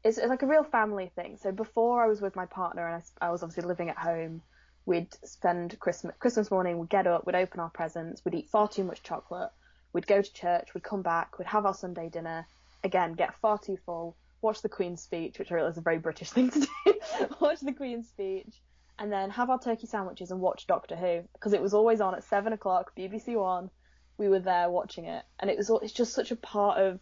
it's like a real family thing. So before I was with my partner and I was obviously living at home, we'd spend Christmas morning, we'd get up, we'd open our presents, we'd eat far too much chocolate, we'd go to church, we'd come back, we'd have our Sunday dinner, again, get far too full, watch the Queen's speech, which I realise is a very British thing to do, watch the Queen's speech, and then have our turkey sandwiches and watch Doctor Who, because it was always on at 7 o'clock, BBC One, we were there watching it, and it's just such a part of,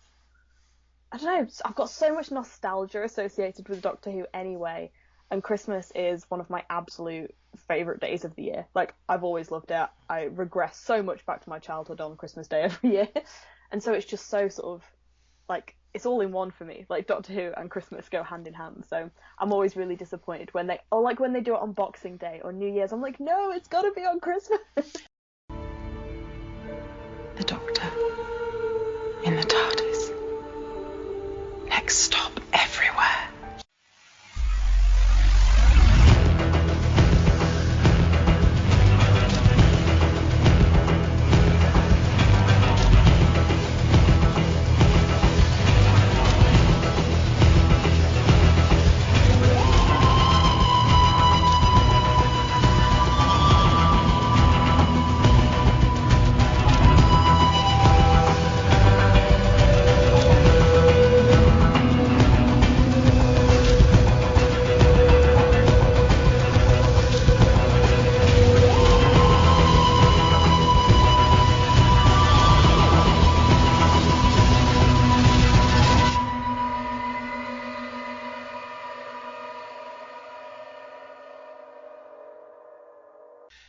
I don't know, I've got so much nostalgia associated with Doctor Who anyway, and Christmas is one of my absolute favourite days of the year. Like, I've always loved it. I regress so much back to my childhood on Christmas Day every year. And so it's just so sort of, like, it's all in one for me. Like, Doctor Who and Christmas go hand in hand. So I'm always really disappointed when when they do it on Boxing Day or New Year's. I'm like, no, it's got to be on Christmas. The Doctor in the TARDIS. Next stop everywhere.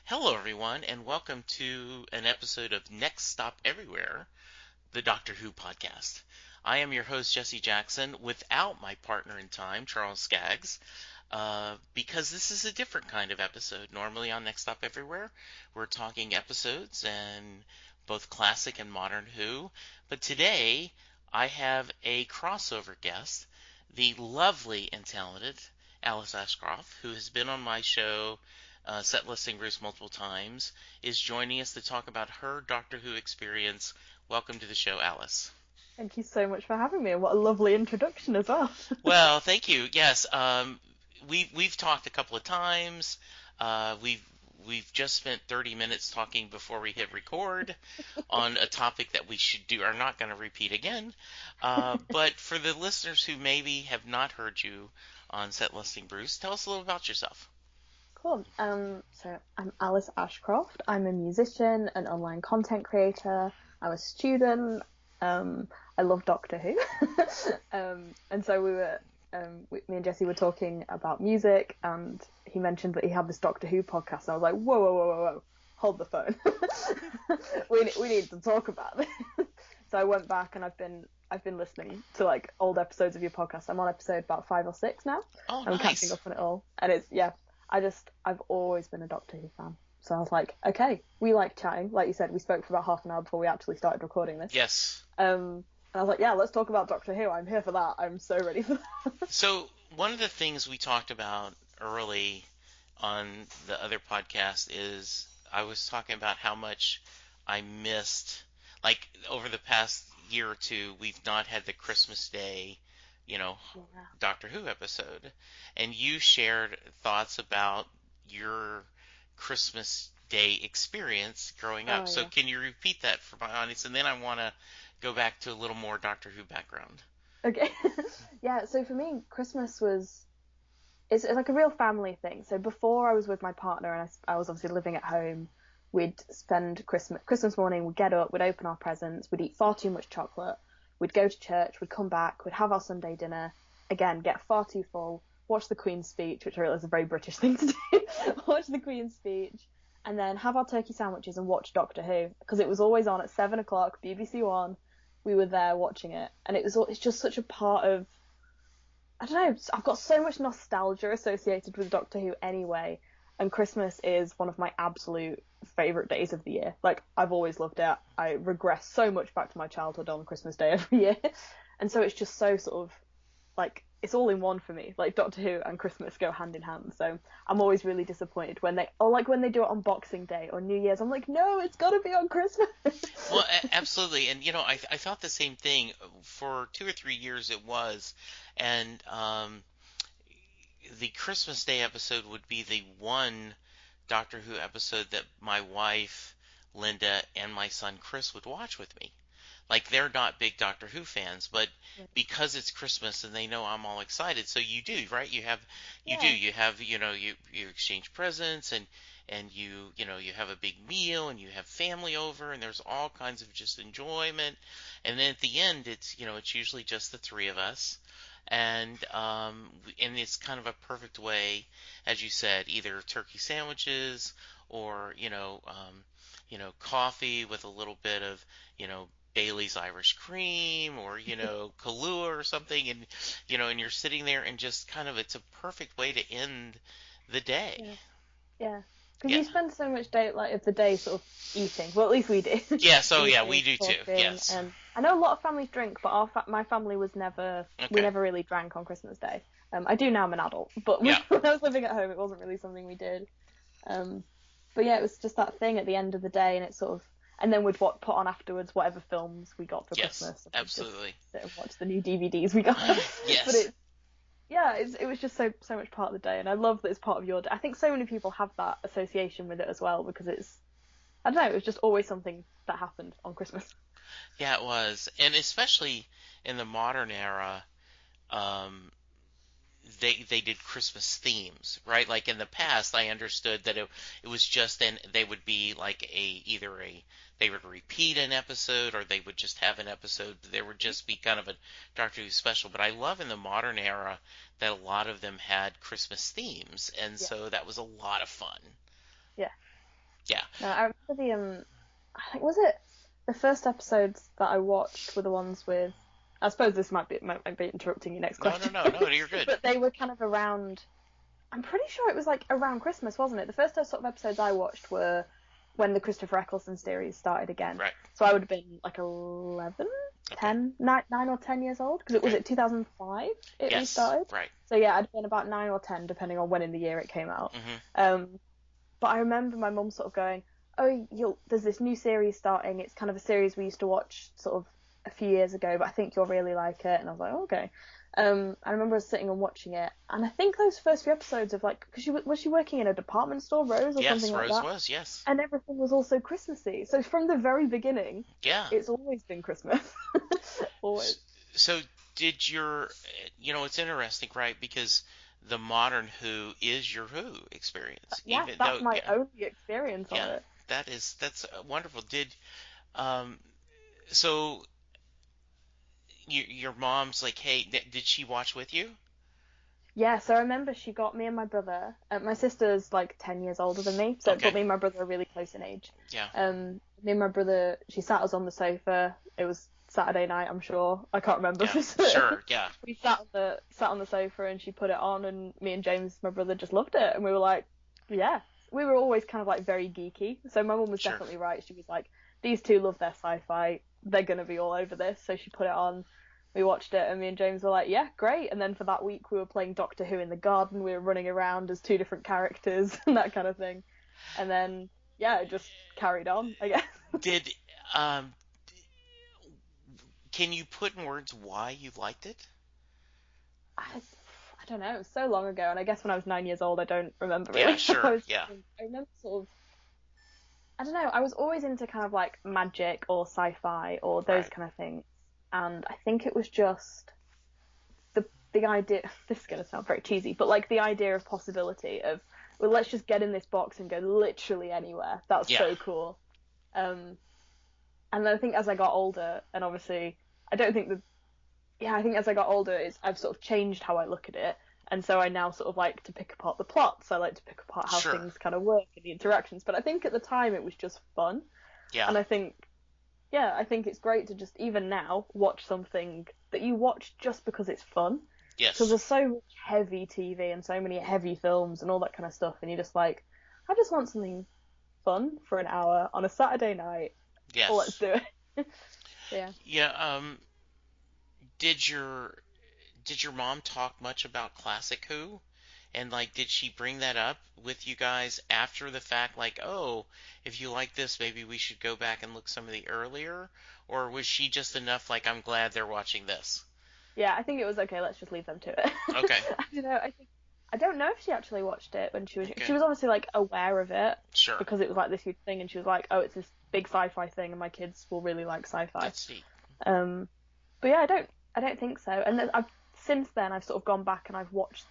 Hello, everyone, and welcome to an episode of Next Stop Everywhere, the Doctor Who podcast. I am your host, Jesse Jackson, without my partner in time, Charles Skaggs, because this is a different kind of episode. Normally on Next Stop Everywhere, we're talking episodes and both classic and modern Who, but today I have a crossover guest, the lovely and talented Alice Ashcroft, who has been on my show Set Listing Bruce multiple times, is joining us to talk about her Doctor Who experience. Welcome to the show, Alice. Thank you so much for having me, and what a lovely introduction as well. Well, thank you. Yes, we've talked a couple of times. We've just spent 30 minutes talking before we hit record on a topic that we are not going to repeat again. But for the listeners who maybe have not heard you on Set Listing Bruce, tell us a little about yourself. Cool. So I'm Alice Ashcroft. I'm a musician, an online content creator. I'm a student. I love Doctor Who. And so me and Jesse were talking about music, and he mentioned that he had this Doctor Who podcast. And I was like, whoa, hold the phone. we need to talk about this. So I went back and I've been listening to like old episodes of your podcast. I'm on episode about 5 or 6 now. Oh, I'm nice. catching up on it all, and it's I've always been a Doctor Who fan. So I was like, okay, we like chatting. Like you said, we spoke for about half an hour before we actually started recording this. Yes. And I was like, yeah, let's talk about Doctor Who. I'm here for that. I'm so ready for that. So one of the things we talked about early on the other podcast is I was talking about how much I missed, like over the past year or two, we've not had the Christmas Day, Doctor Who episode. And you shared thoughts about your Christmas Day experience growing up. So Yeah. can you repeat that for my audience? And then I want to go back to a little more Doctor Who background. Okay. Yeah, so for me, it's like a real family thing. So before I was with my partner and I was obviously living at home, we'd spend Christmas morning, we'd get up, we'd open our presents, we'd eat far too much chocolate, we'd go to church, we'd come back, we'd have our Sunday dinner, again, get far too full, watch the Queen's speech, which I realise is a very British thing to do, watch the Queen's speech, and then have our turkey sandwiches and watch Doctor Who, because it was always on at 7 o'clock, BBC One, we were there watching it, and it's just such a part of, I don't know, I've got so much nostalgia associated with Doctor Who anyway, and Christmas is one of my absolute favourite days of the year. Like, I've always loved it. I regress so much back to my childhood on Christmas Day every year, and so it's just so sort of, like, it's all in one for me. Like Doctor Who and Christmas go hand in hand. So I'm always really disappointed when they, or like when they do it on Boxing Day or New Year's. I'm like, no, it's got to be on Christmas. Well, absolutely. And, I thought the same thing for 2 or 3 years it was. And the Christmas Day episode would be the one Doctor Who episode that my wife, Linda, and my son, Chris, would watch with me. Like, they're not big Doctor Who fans, but because it's Christmas and they know I'm all excited, so you do, right? You have, you exchange presents, and you have a big meal, and you have family over, and there's all kinds of just enjoyment. And then at the end, it's usually just the three of us. And it's kind of a perfect way, as you said, either turkey sandwiches or, coffee with a little bit of, Bailey's Irish Cream or, Kahlua or something, and you're sitting there and just kind of, it's a perfect way to end the day. Yeah. Yeah. Because Yeah. you spend so much of the day sort of eating. Well, at least we do. Yeah, so yeah, Eating, we do too. talking, Yes. And I know a lot of families drink, but my family was never, we Okay. never really drank on Christmas Day. I do now, I'm an adult, but Yeah. when I was living at home, it wasn't really something we did. But yeah, it was just that thing at the end of the day, and it sort of, and then we'd put on afterwards whatever films we got for Yes, Christmas. And absolutely. just sit and watch the new DVDs we got. Yes. But it was just so much part of the day, and I love that it's part of your day. I think so many people have that association with it as well, because it's, I don't know, it was just always something that happened on Christmas. Yeah, it was. And especially in the modern era, they did Christmas themes, right? Like in the past, I understood that it was just, and they would be like they would repeat an episode, or they would just have an episode. There would just be kind of a Doctor Who special. But I love in the modern era that a lot of them had Christmas themes, and so that was a lot of fun. Yeah. Yeah. No, I remember I think, was it the first episodes that I watched were the ones with, I suppose this might be interrupting your next question. No, you're good. But they were kind of around, I'm pretty sure it was like around Christmas, wasn't it? The first sort of episodes I watched were when the Christopher Eccleston series started again. Right. So I would have been like 11, 10, 9 or 10 years old, because it was 2005 it restarted. Right. So yeah, I'd been about 9 or 10, depending on when in the year it came out. Mm-hmm. But I remember my mum sort of going, oh, there's this new series starting. It's kind of a series we used to watch sort of a few years ago, but I think you'll really like it. And I was like, oh, okay. I remember sitting and watching it, and I think those first few episodes of like, because was she working in a department store, Rose, or something like that? Yes, Rose was, yes. And everything was also Christmassy. So from the very beginning, it's always been Christmas. Always. So did it's interesting, right? Because the modern Who is your Who experience. Yeah, that's my only experience of it. That's wonderful. So your mom's like, hey, did she watch with you? Yeah, so I remember she got me and my brother. My sister's like 10 years older than me, but me and my brother are really close in age. Yeah. Me and my brother, she sat us on the sofa. It was Saturday night, I'm sure. I can't remember. Yeah, sure, yeah. We sat on the sofa, and she put it on, and me and James, my brother, just loved it, and we were like, yeah. We were always kind of like very geeky, so my mum was definitely right. She was like, these two love their sci-fi, they're gonna be all over this. So she put it on, we watched it, and me and James were like, yeah, great. And then for that week we were playing Doctor Who in the garden, we were running around as two different characters and that kind of thing. And then it just carried on, I guess. Can you put in words why you liked it? I don't know, it was so long ago, and I guess when I was 9 years old, I don't remember really. Yeah, sure, I remember sort of, I don't know, I was always into kind of like magic or sci-fi or those kind of things, and I think it was just the idea, this is going to sound very cheesy, but like the idea of possibility of, well, let's just get in this box and go literally anywhere. That's so cool. And then I think as I got older, and obviously, I think as I got older, I've sort of changed how I look at it, and so I now sort of like to pick apart the plots. I like to pick apart how things kind of work and the interactions. But I think at the time it was just fun. Yeah. And I think it's great to just, even now, watch something that you watch just because it's fun. Yes. Because there's so much heavy TV and so many heavy films and all that kind of stuff, and you're just like, I just want something fun for an hour on a Saturday night. Yes. Well, let's do it. Yeah. Yeah. did your mom talk much about classic Who? And like, did she bring that up with you guys after the fact? Like, oh, if you like this, maybe we should go back and look some of the earlier? Or was she just enough like, I'm glad they're watching this? Yeah, I think it was okay. Let's just leave them to it. Okay, I don't know. I don't know if she actually watched it when okay, she was obviously like aware of it sure. because it was like this huge thing, and she was like, oh, it's this big sci-fi thing, and my kids will really like sci-fi. That's neat. But yeah, I don't think so. And then since then I've sort of gone back and I've watched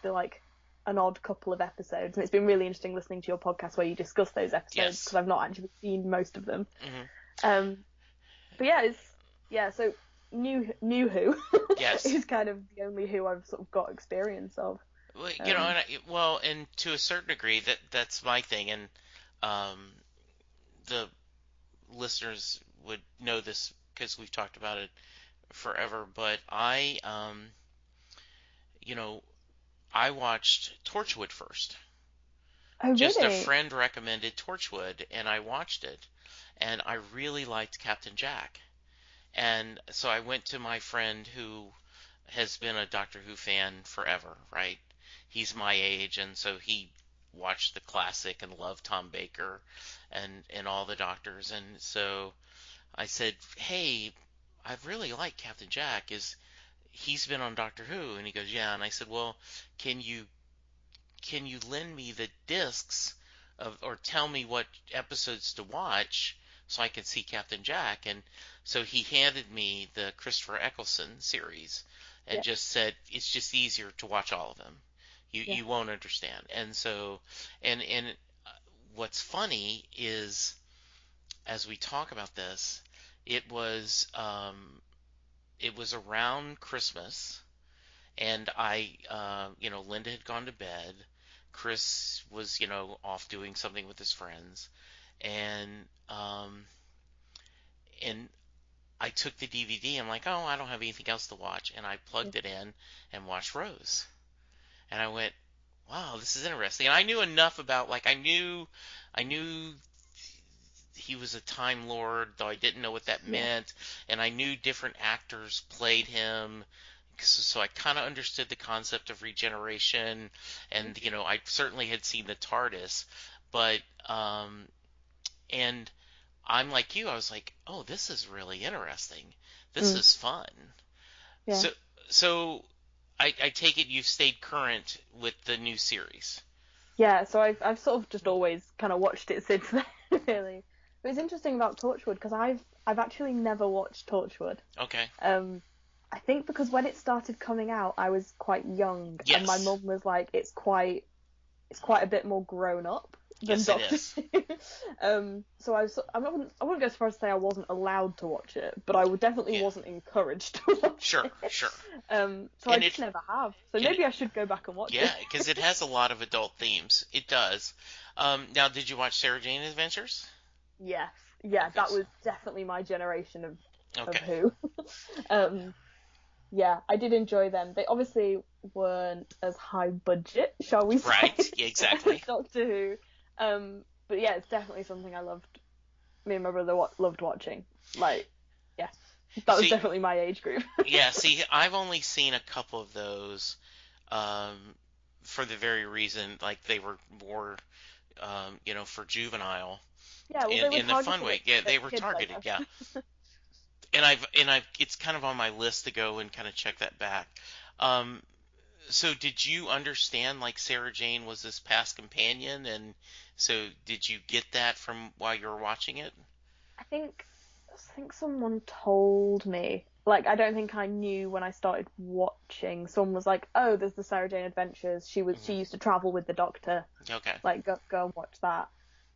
an odd couple of episodes, and it's been really interesting listening to your podcast where you discuss those episodes because I've not actually seen most of them. Hmm. But so new Who Yes. is kind of the only Who I've sort of got experience of. Well, and to a certain degree, that's my thing, and um, the listeners would know this because we've talked about it forever. But you know, I watched Torchwood first. Oh, Just a really? friend recommended Torchwood, and I watched it, and I really liked Captain Jack. And so I went to my friend who has been a Doctor Who fan forever, right? He's my age, and so he watched the classic and loved Tom Baker and all the Doctors. And so I said, "Hey, I really like Captain Jack. Is he's been on Doctor Who?" And he goes, "Yeah." And I said, "Well, can you lend me the discs of or tell me what episodes to watch so I can see Captain Jack?" And so he handed me the Christopher Eccleston series and Yeah. just said it's just easier to watch all of them. You Yeah. you won't understand. And so and what's funny is as we talk about this, it was around Christmas, and Linda had gone to bed. Chris was, off doing something with his friends, and um, and I took the DVD. I'm like, oh, I don't have anything else to watch, and I plugged it in and watched Rose, and I went, wow, this is interesting. And I knew enough about, like, I knew he was a Time Lord, though I didn't know what that Yeah. meant, and I knew different actors played him, so I kind of understood the concept of regeneration, and I certainly had seen the TARDIS, but and I'm like you, I was like, oh, this is really interesting. This Mm. is fun. Yeah. So I take it you've stayed current with the new series. Yeah, so I've sort of just always kind of watched it since then, really. But it's interesting about Torchwood because I've actually never watched Torchwood. Okay. I think because when it started coming out, I was quite young, and my Yes. mum was like, it's quite a bit more grown up than Yes, it Doctor is. Who. So I wouldn't go so far as to say I wasn't allowed to watch it, but I definitely Yeah. wasn't encouraged to watch Sure, it. sure. So I And just it, never have. So and maybe I should go back and watch yeah, it. because it has a lot of adult themes. It does. Now, did you watch Sarah Jane Adventures? Yes, yeah, Okay. that was definitely my generation of Okay. Who. Yeah, I did enjoy them. They obviously weren't as high budget, shall we say, Right. Yeah, exactly. as Doctor Who. But yeah, it's definitely something I loved. Me and my brother loved watching. Like, yeah, that was See, definitely my age group. yeah. See, I've only seen a couple of those, um, for the very reason, like they were more, for juvenile Yeah, well, they in were the fun targeted way. Yeah, at they were kids, I targeted. Yeah. guess. It's kind of on my list to go and kind of check that back. Um, so did you understand like Sarah Jane was this past companion, and so did you get that from while you were watching it? I think someone told me. Like, I don't think I knew when I started watching. Someone was like, "Oh, there's the Sarah Jane Adventures. She Hmm. used to travel with the Doctor. Okay. Like, go and watch that."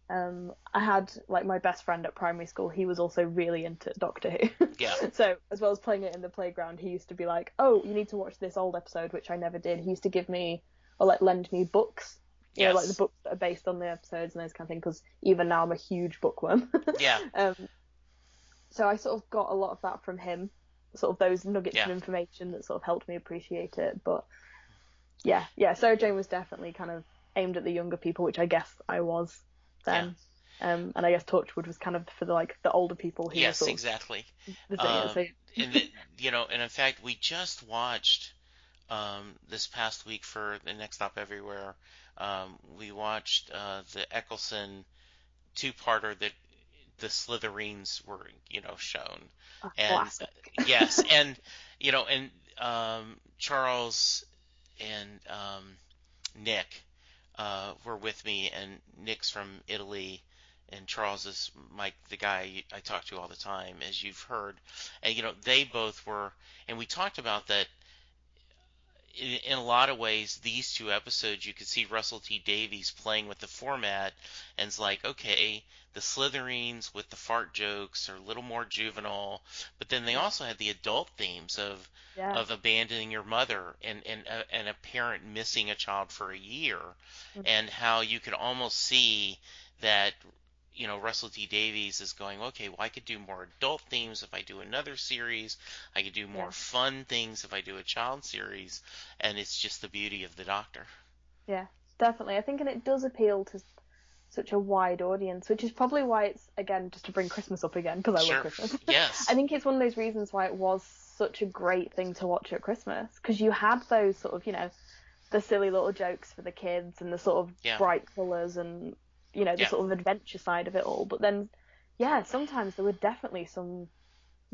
I had like my best friend at primary school. He was also really into Doctor Who. Yeah. So as well as playing it in the playground, he used to be like, "Oh, you need to watch this old episode," which I never did. He used to give me or like lend me books. Like the Yes. books that are based on the episodes and those kind of things. Because even now I'm a huge bookworm. Yeah. um, so I sort of got a lot of that from him. Sort of those nuggets Yeah. of information that sort of helped me appreciate it. But yeah, Sarah Jane was definitely kind of aimed at the younger people, which I guess I was Yeah. then. And I guess Torchwood was kind of for the older people who were Yes, sort exactly. of visiting it. So And and in fact, we just watched this past week for the Next Stop Everywhere. We watched the Eccleston two-parter that the Slytherins were, shown. A And classic. yes, and and Charles and Nick were with me, and Nick's from Italy, and Charles is the guy I talk to all the time, as you've heard. And they both were, and we talked about that in a lot of ways, these two episodes, you could see Russell T Davies playing with the format, and it's like, okay, the Slytherins with the fart jokes are a little more juvenile, but then they also had the adult themes of Yeah. abandoning your mother, and a parent missing a child for a year, Mhm. and how you could almost see that Russell T Davies is going, okay, well, I could do more adult themes if I do another series. I could do more Yeah. fun things if I do a child series. And it's just the beauty of the Doctor. Yeah, definitely. I think, and it does appeal to such a wide audience, which is probably why it's, again, just to bring Christmas up again, because I love Sure. Christmas. Yes. I think it's one of those reasons why it was such a great thing to watch at Christmas, because you had those sort of, the silly little jokes for the kids and the sort of Yeah. bright colours and, the Yeah. sort of adventure side of it all. But then, yeah, sometimes there were definitely some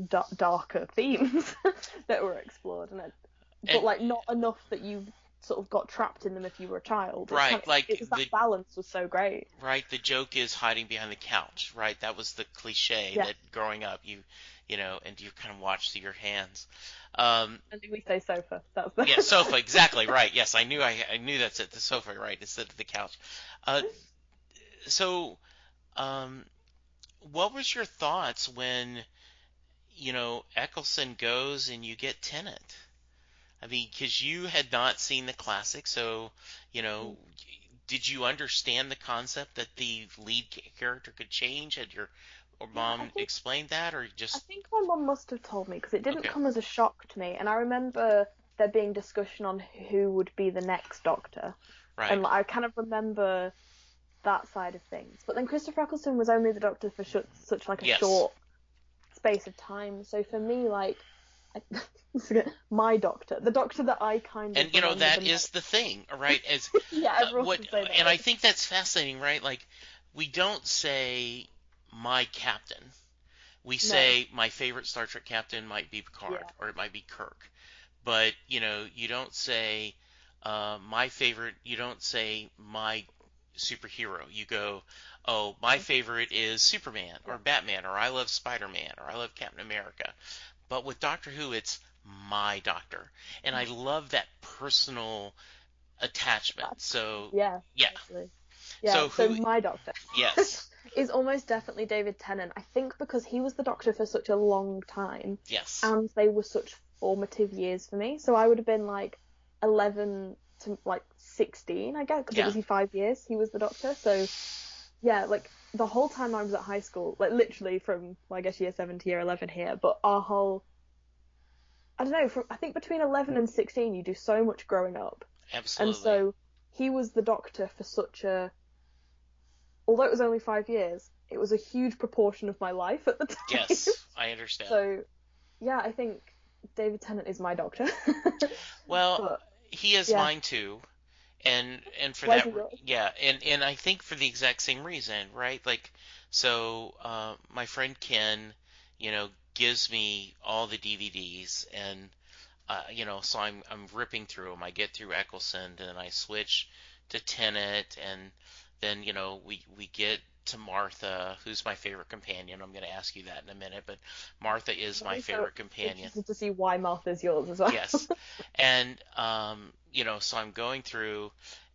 darker themes that were explored, but like not enough that you sort of got trapped in them if you were a child. Right, It was that balance was so great. Right, the joke is hiding behind the couch, right? That was the cliche Yeah. that growing up and you kind of watch through your hands. I think we say sofa. That's the Yeah, sofa, exactly, right. Yes, I knew that's it, the sofa, right, instead of the couch. Uh, so, um, what was your thoughts when, Eccleston goes and you get Tennant? I mean, because you had not seen the classic, so, did you understand the concept that the lead character could change? Had your mom explained that, or I just think my mum must have told me, because it didn't okay? come as a shock to me, and I remember there being discussion on who would be the next Doctor, Right. and I kind of remember that side of things. But then Christopher Eccleston was only the Doctor for such like a Yes. short space of time, so for me, like, my Doctor, the Doctor that I kind of And remember that the is most. the thing, right? As Yeah, everyone what, can say that. and I think that's fascinating, right? Like, we don't say my captain. We say my favorite Star Trek captain might be Picard, Yeah. or it might be Kirk. But you don't say my favorite. You don't say my superhero. You go, oh, my favorite is Superman or Batman, or I love Spider-Man, or I love Captain America. But with Doctor Who, it's my Doctor, and I love that personal attachment. So Yeah, yeah. totally. Yeah, So so who? my Doctor Yes. is almost definitely David Tennant. I think because he was the Doctor for such a long time, Yes. and they were such formative years for me. So I would have been like 11 to like 16, I guess, because it was 5 years he was the Doctor. So yeah, like the whole time I was at high school, like literally from, well, I guess year 7 to year 11 here, but our whole, I don't know, I think between 11 and 16 you do so much growing up. Absolutely. And so he was the Doctor for such a, although it was only 5 years, it was a huge proportion of my life at the time. Yes, I understand. So, yeah, I think David Tennant is my Doctor. Well, But, he is yeah. mine too, and for Why that, is he yours? yeah, and I think for the exact same reason, right? Like, so my friend Ken, gives me all the DVDs, and so I'm ripping through them. I get through Eccleston, and then I switch to Tenet, and then we get to Martha, who's my favorite companion. I'm going to ask you that in a minute, but Martha is my favorite companion. Interested to see why Martha's yours as well. Yes, and so I'm going through,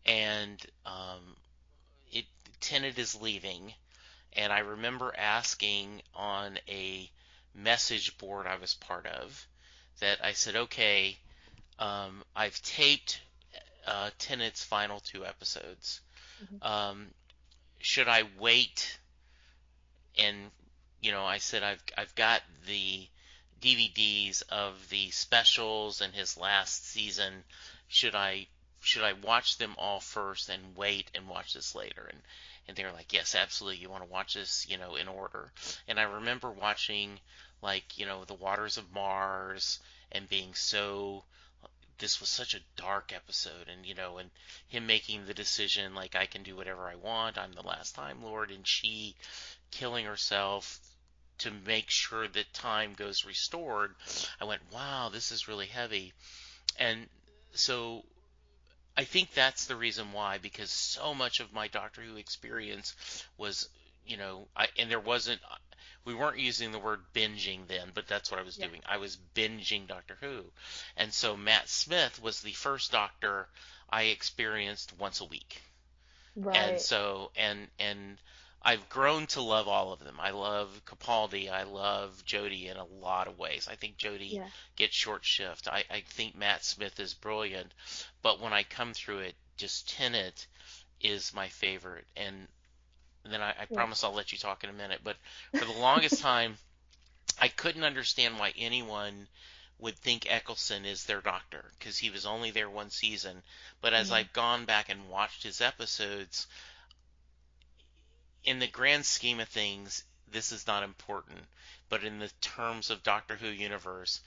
and it Tenet is leaving, and I remember asking on a message board I was part of that I said, okay, I've taped Tenet's final 2 episodes. Should I wait? And I said I've got the DVDs of the specials and his last season. Should I watch them all first and wait and watch this later? And they were like, yes, absolutely. You want to watch this, in order. And I remember watching, like, The Waters of Mars, and being so this was such a dark episode, and and him making the decision like, I can do whatever I want, I'm the last Time Lord, and she killing herself to make sure that time goes restored. I went, wow, this is really heavy. And so I think that's the reason why, because so much of my Doctor Who experience was, and we weren't using the word binging then, but that's what I was Yeah. doing. I was binging Doctor Who. And so Matt Smith was the first Doctor I experienced once a week. And Right. so, and I've grown to love all of them. I love Capaldi. I love Jodie in a lot of ways. I think Jodie Yeah. gets short shift. I think Matt Smith is brilliant. But when I come through it, just Tennant is my favorite. And then I Yeah. promise I'll let you talk in a minute. But for the longest time, I couldn't understand why anyone would think Eccleston is their Doctor, because he was only there one season. But as Mm. I've gone back and watched his episodes, in the grand scheme of things, this is not important. But in the terms of Doctor Who universe,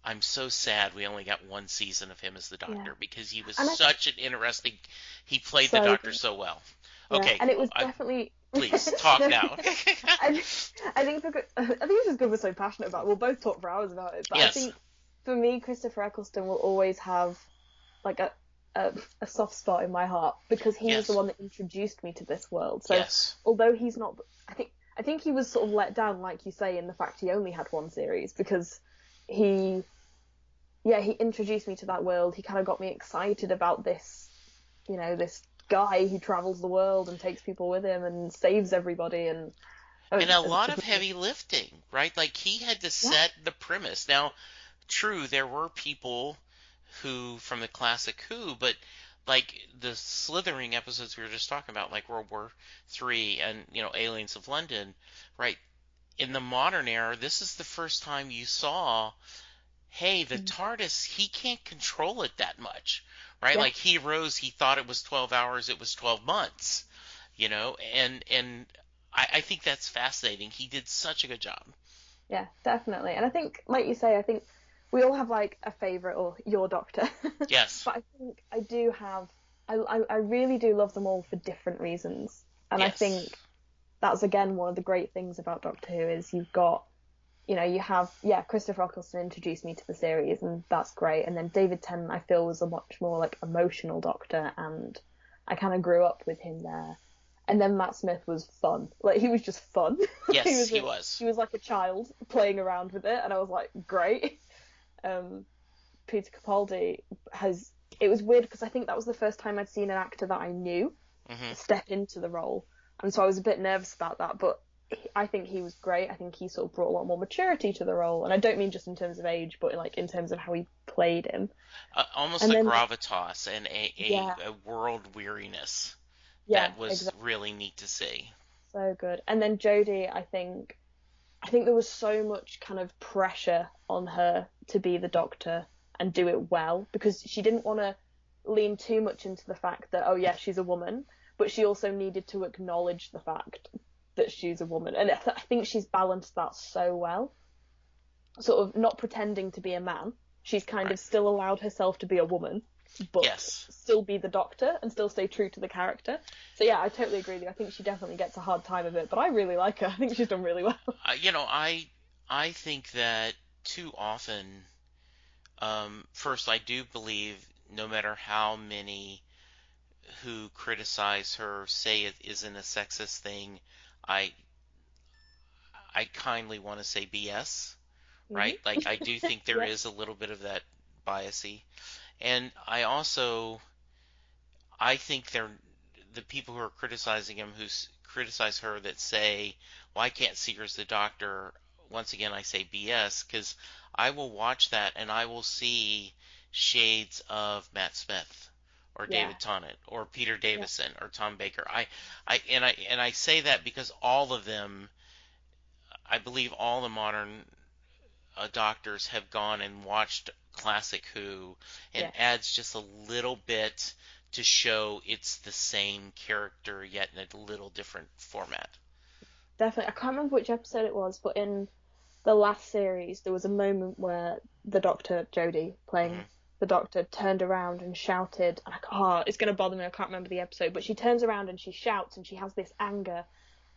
I'm so sad we only got one season of him as the Yeah. Doctor, because he was And I think such an interesting. He played the so Doctor good. so well. Yeah. Okay, And it was definitely. please talk now. I, I think I think it's just because we're so passionate about it. We'll both talk for hours about it. But I Yes, think for me, Christopher Eccleston will always have like a soft spot in my heart because he was the yes, one that introduced me to this world. So yes, although he's not, I think he was sort of let down, like you say, in the fact he only had one series because he, yeah, he introduced me to that world. He kind of got me excited about this, this guy who travels the world and takes people with him and saves everybody and and a as lot of heavy lifting, right? Like, he had to yeah, set the premise. Now, true, there were people who from the classic Who, but like the slithering episodes we were just talking about, like World War III and Aliens of London, right? In the modern era, this is the first time you saw, hey, the TARDIS, he can't control it that much, right? yeah, Like, he thought it was 12 hours, it was 12 months, and I think that's fascinating. He did such a good job. yeah, definitely. And I think, like you say, I think we all have like a favorite or your doctor, Yes, but I think I do have. I really do love them all for different reasons, and I yes, think that's again one of the great things about Doctor Who is you've got, you have, yeah, Christopher Eccleston introduced me to the series, and that's great. And then David Tennant, I feel, was a much more like emotional Doctor, and I kind of grew up with him there. And then Matt Smith was fun. Like he was just fun. he yes, was he a, was. he was like a child playing around with it, and I was like, great. Um, Peter Capaldi has. It was weird because I think that was the first time I'd seen an actor that I knew Hmm. step into the role, and so I was a bit nervous about that. But I think he was great. I think he sort of brought a lot more maturity to the role, and I don't mean just in terms of age, but like in terms of how he played him. Almost And a then gravitas and yeah, a world weariness yeah, that was exactly, really neat to see. so good. And then Jodie, I think there was so much kind of pressure on her to be the Doctor and do it well because she didn't want to lean too much into the fact that, oh yeah, she's a woman, but she also needed to acknowledge the fact that she's a woman. And I think she's balanced that so well, sort of not pretending to be a man. She's kind Right. of still allowed herself to be a woman, but Yes. still be the Doctor and still stay true to the character. So yeah, I totally agree with you. I think she definitely gets a hard time of it, but I really like her. I think she's done really well. I think that too often, first, I do believe no matter how many who criticize her say it isn't a sexist thing, I I kindly want to say BS, Hmm. right? Like, I do think there Yeah, is a little bit of that biasy. And I think they're the people who are criticizing him, criticize her, that say, "Well, I can't see her as the Doctor." Once again, I say BS, because I will watch that and I will see shades of Matt Smith or yeah, David Tennant or Peter yeah, Davison or Tom Baker. I say that because all of them, I believe, all the modern doctors have gone and watched classic Who, and yeah, adds just a little bit to show it's the same character yet in a little different format. definitely. I can't remember which episode it was, but in the last series, there was a moment where the Doctor, Jodie, playing Hmm. the Doctor, turned around and shouted, and it's going to bother me, I can't remember the episode, but she turns around and she shouts and she has this anger.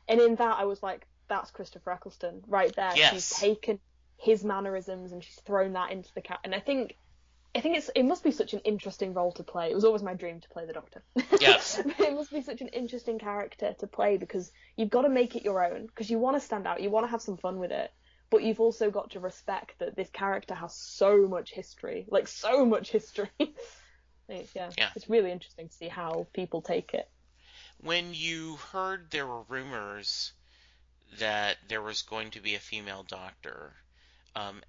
And in that, I was like, that's Christopher Eccleston right there. Yes. She's taken his mannerisms and she's thrown that into the cat. And I think it must be such an interesting role to play. It was always my dream to play the Doctor. Yes. It must be such an interesting character to play because you've got to make it your own, because you want to stand out, you want to have some fun with it, but you've also got to respect that this character has so much history, like so much history. It's really interesting to see how people take it. When you heard there were rumors that there was going to be a female Doctor,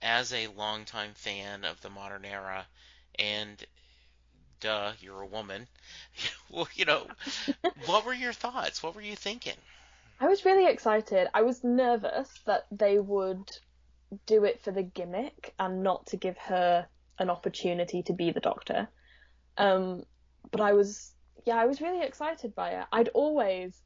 as a longtime fan of the modern era, and you're a woman, well, what were your thoughts? What were you thinking? I was really excited. I was nervous that they would do it for the gimmick and not to give her an opportunity to be the Doctor. But I was really excited by it. I'd always...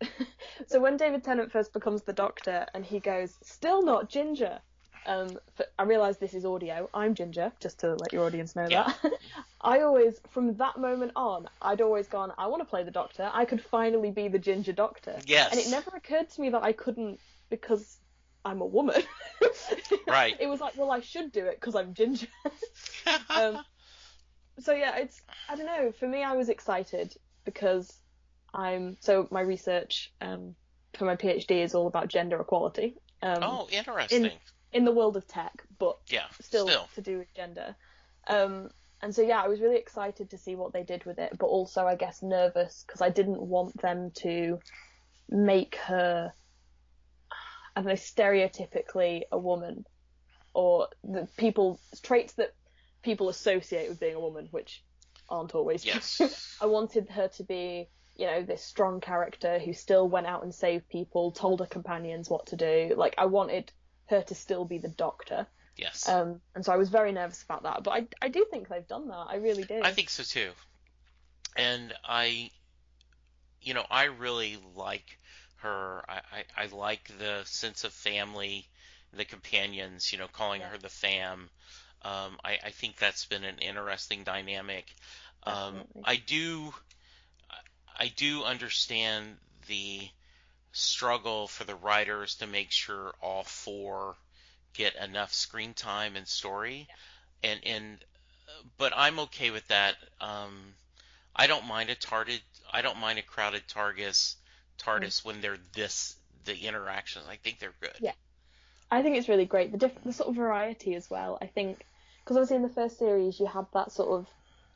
So when David Tennant first becomes the Doctor and he goes, "Still not Ginger," I realise this is audio. I'm Ginger, just to let your audience know that. I always, from that moment on, I'd always gone, I want to play the Doctor. I could finally be the Ginger Doctor. Yes. And it never occurred to me that I couldn't because I'm a woman. Right. It was like, well, I should do it because I'm Ginger. So yeah, I don't know. For me, I was excited because my research for my PhD is all about gender equality. Interesting. In the world of tech, but still to do with gender. And so I was really excited to see what they did with it, but also I guess nervous because I didn't want them to make her, I don't know, stereotypically a woman, or the traits that people associate with being a woman, which aren't always true. Yes. I wanted her to be, this strong character who still went out and saved people, told her companions what to do. Like, I wanted her to still be the Doctor. Yes. And so I was very nervous about that, but I do think they've done that. I really do. I think so too. And I really like her. I like the sense of family, the companions, calling her the fam. I think that's been an interesting dynamic. I do understand the struggle for the writers to make sure all four get enough screen time and story, but I'm okay with that. I don't mind a crowded TARDIS when they're the interactions. I think they're good. Yeah, I think it's really great. The sort of variety as well. I think because obviously in the first series you had that sort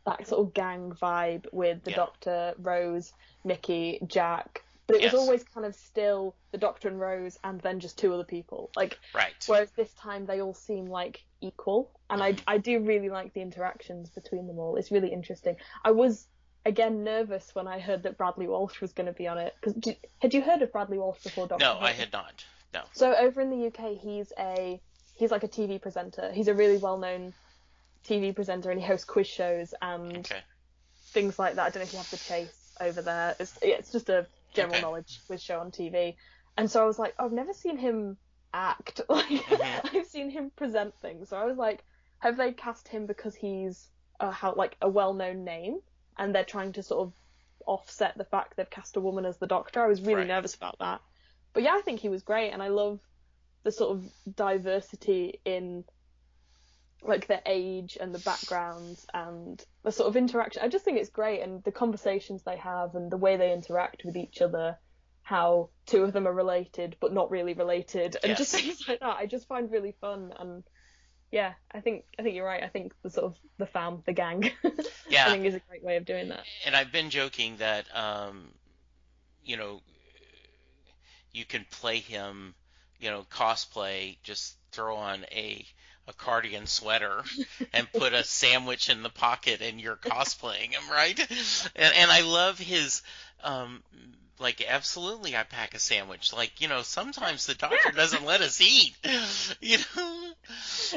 of gang vibe with the Doctor, Rose, Mickey, Jack. But it was always kind of still the Doctor and Rose and then just two other people. Like, right. Whereas this time they all seem like equal. And I do really like the interactions between them all. It's really interesting. I was, again, nervous when I heard that Bradley Walsh was going to be on it. Had you heard of Bradley Walsh before Doctor Who? No, I had not. No. So over in the UK, he's like a TV presenter. He's a really well-known TV presenter and he hosts quiz shows and things like that. I don't know if you have The Chase over there. It's just a general knowledge quiz show on TV. And so I was like, I've never seen him act. Like, I've seen him present things. So I was like, have they cast him because he's a well-known name and they're trying to sort of offset the fact they've cast a woman as the Doctor? I was really nervous about that. But I think he was great, and I love the sort of diversity in like their age and the backgrounds and the sort of interaction. I just think it's great, and the conversations they have and the way they interact with each other, how two of them are related but not really related, and just things like that. I just find really fun, and I think you're right. I think the sort of the fam, the gang, I think is a great way of doing that. And I've been joking that you can play him, cosplay, just throw on a cardigan sweater and put a sandwich in the pocket and you're cosplaying him, right? And I love his, absolutely I pack a sandwich. Sometimes the Doctor doesn't let us eat, It's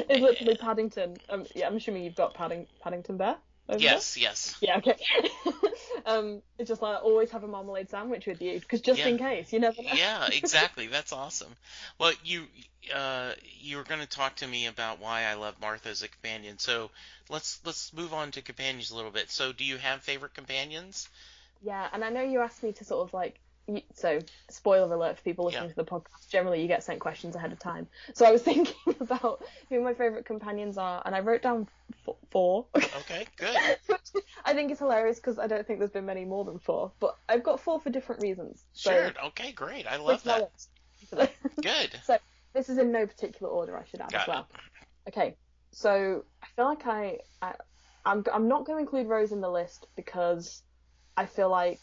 literally Paddington. I'm assuming you've got Paddington Bear over there? Yes. Yeah, okay. It's just like always have a marmalade sandwich with you, because just Yeah. in case, you never know. Yeah, exactly. That's awesome. Well, you were going to talk to me about why I love Martha as a companion. So let's move on to companions a little bit. So do you have favorite companions? Yeah, and I know you asked me to sort of like, so spoiler alert for people Yeah. listening to the podcast. Generally, you get sent questions ahead of time. So I was thinking about who my favorite companions are, and I wrote down four. Okay, good. Which I think is hilarious because I don't think there's been many more than four. But I've got four for different reasons. Sure. So Okay, great. I love which that. one? Good. So this is in no particular order, I should add as Got it. well. Okay, so I feel like I'm not going to include Rose in the list because I feel like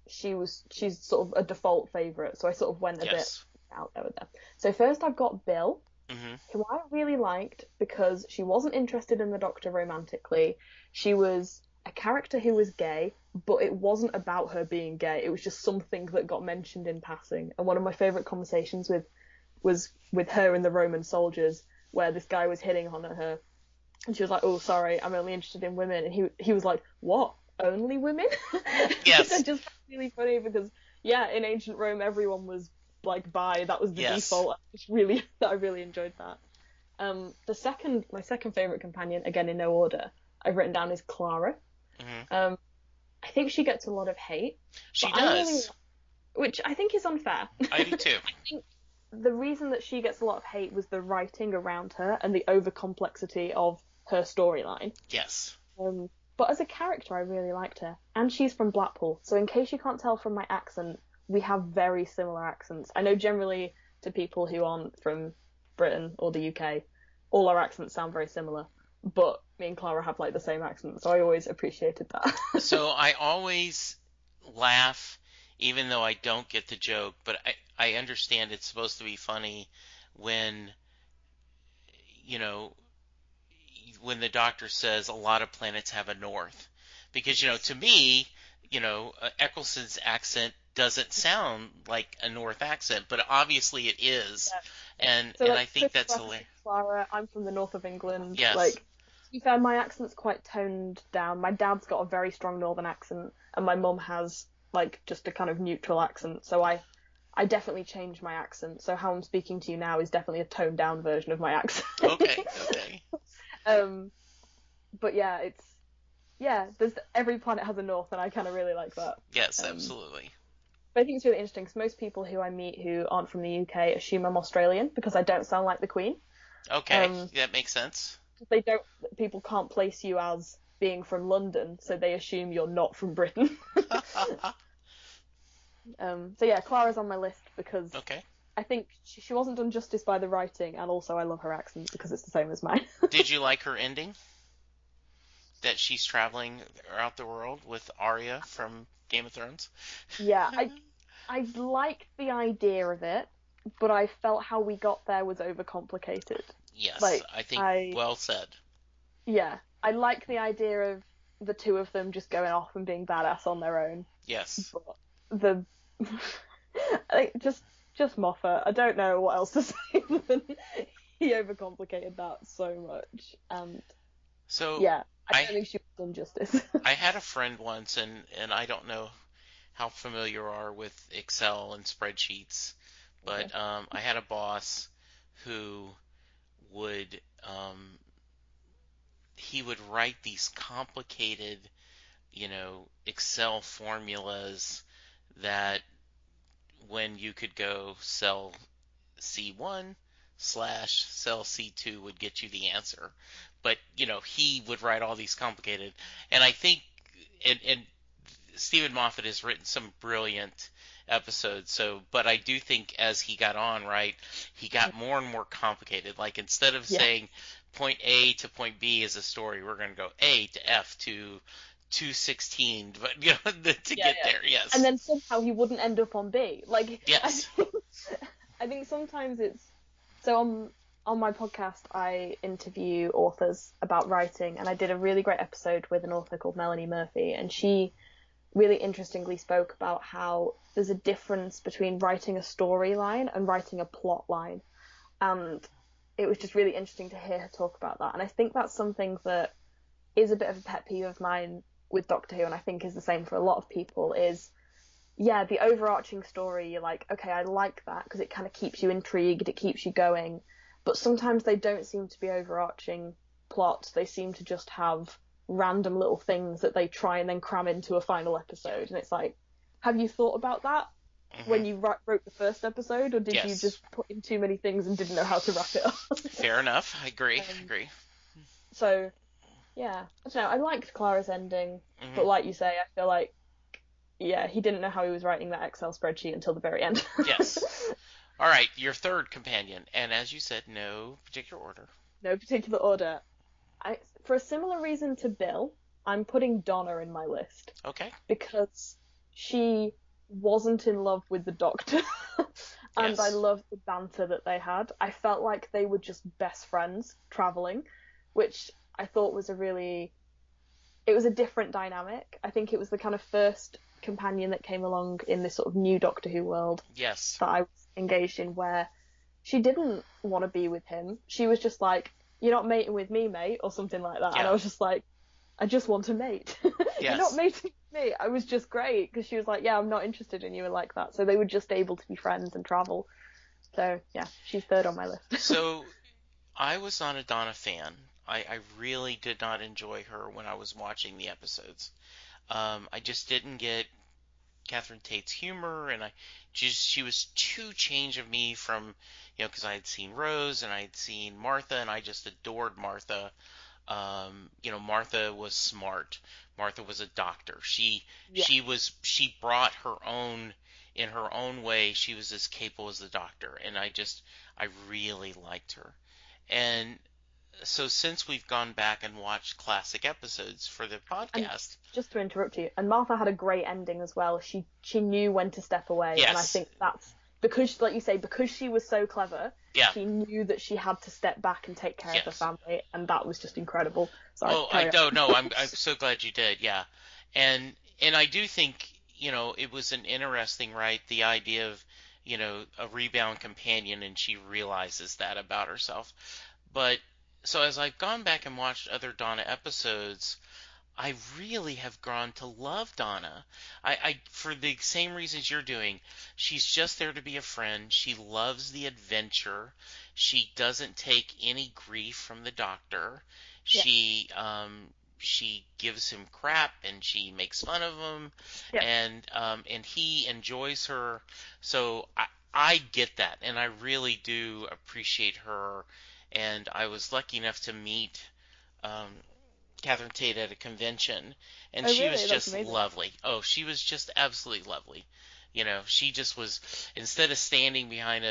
she's sort of a default favourite, so I sort of went a bit Yes. out there with them. So first I've got Bill, Mm-hmm. who I really liked because she wasn't interested in the Doctor romantically. She was a character who was gay, but it wasn't about her being gay. It was just something that got mentioned in passing. And one of my favourite conversations was with her and the Roman soldiers, where this guy was hitting on her, and she was like, "Oh, sorry, I'm only interested in women," and he was like, "What? Only women?" Yes. Which I just found really funny because yeah, in ancient Rome everyone was like bi. That was the Yes. default. I really enjoyed that. My second favorite companion, again in no order, I've written down is Clara. Mm-hmm. I think she gets a lot of hate, She but I really, does. which I think is unfair. I do too. I think the reason that she gets a lot of hate was the writing around her and the over complexity of her storyline. Yes. But as a character, I really liked her. And she's from Blackpool, so in case you can't tell from my accent, we have very similar accents. I know generally to people who aren't from Britain or the UK, all our accents sound very similar. But me and Clara have like the same accent, so I always appreciated that. So I always laugh, even though I don't get the joke, but I understand it's supposed to be funny when, you know, when the doctor says a lot of planets have a north. Because, to me, Eccleston's accent doesn't sound like a north accent, but obviously it is. Yeah. And So and like I think that's Christopher, hilarious. Clara, I'm from the north of England. Yes. Like, to be fair, my accent's quite toned down. My dad's got a very strong northern accent, and my mum has like just a kind of neutral accent. So I definitely changed my accent. So how I'm speaking to you now is definitely a toned down version of my accent. Okay, okay. But there's every planet has a north, and I kind of really like that. Yes, absolutely. But I think it's really interesting because most people who I meet who aren't from the UK assume I'm Australian because I don't sound like the Queen. Okay, that makes sense. People can't place you as being from London, so they assume you're not from Britain. So yeah, Clara's on my list because Okay. I think she wasn't done justice by the writing, and also I love her accent because it's the same as mine. Did you like her ending? That she's traveling around the world with Arya from Game of Thrones? Yeah, I liked the idea of it, but I felt how we got there was overcomplicated. Yes, Like, I think well said. Yeah, I like the idea of the two of them just going off and being badass on their own. Yes. But just Moffat. I don't know what else to say than he overcomplicated that so much. And So yeah, I don't think she was done justice. I had a friend once, and I don't know how familiar you are with Excel and spreadsheets, but Okay. I had a boss who would he would write these complicated, Excel formulas that when you could go cell C1 slash cell C2 would get you the answer. But, he would write all these complicated, and I think, and Stephen Moffat has written some brilliant episodes. So, but I do think as he got on, right, he got more and more complicated. Like instead of saying point A to point B is a story, we're going to go A to F to 216, but to get there. Yes. And then somehow he wouldn't end up on B. Like, yes. I think sometimes it's so on my podcast I interview authors about writing, and I did a really great episode with an author called Melanie Murphy, and she really interestingly spoke about how there's a difference between writing a storyline and writing a plot line. And it was just really interesting to hear her talk about that. And I think that's something that is a bit of a pet peeve of mine with Doctor Who, and I think is the same for a lot of people, is, yeah, the overarching story, you're like, okay, I like that because it kind of keeps you intrigued, it keeps you going, but sometimes they don't seem to be overarching plots. They seem to just have random little things that they try and then cram into a final episode, and it's like, have you thought about that when you wrote the first episode, or did you just put in too many things and didn't know how to wrap it up? Fair enough. I agree. So, yeah, I don't know. I liked Clara's ending, but like you say, I feel like, yeah, he didn't know how he was writing that Excel spreadsheet until the very end. Yes. All right, your third companion, and as you said, no particular order. No particular order. For a similar reason to Bill, I'm putting Donna in my list. Okay. Because she wasn't in love with the Doctor, and Yes. I loved the banter that they had. I felt like they were just best friends traveling, which I thought was it was a different dynamic. I think it was the kind of first companion that came along in this sort of new Doctor Who world Yes. that I was engaged in, where she didn't want to be with him. She was just like, "You're not mating with me, mate," or something like that. Yeah. And I was just like, I just want to mate. You're not mating with me. I was just great because she was like, yeah, I'm not interested in you, and like that. So they were just able to be friends and travel. So yeah, she's third on my list. So I was not a Donna fan. I really did not enjoy her when I was watching the episodes. I just didn't get Catherine Tate's humor, and she was too change of me from, because I had seen Rose and I had seen Martha, and I just adored Martha. Martha was smart. Martha was a doctor. She brought her own, in her own way. She was as capable as the Doctor, and I really liked her. And so since we've gone back and watched classic episodes for the podcast, and just to interrupt you, and Martha had a great ending as well. She knew when to step away, and I think that's because, like you say, because she was so clever. Yeah. She knew that she had to step back and take care of the family, and that was just incredible. Sorry, I don't know. I'm so glad you did. Yeah, and I do think it was an interesting, right? The idea of a rebound companion, and she realizes that about herself. But so as I've gone back and watched other Donna episodes, I really have grown to love Donna. I for the same reasons you're doing. She's just there to be a friend. She loves the adventure. She doesn't take any grief from the Doctor. Yeah. She gives him crap and she makes fun of him, and he enjoys her. So I get that, and I really do appreciate her. And I was lucky enough to meet Catherine Tate at a convention, and she was just lovely. Oh, she was just absolutely lovely. She just was, instead of standing behind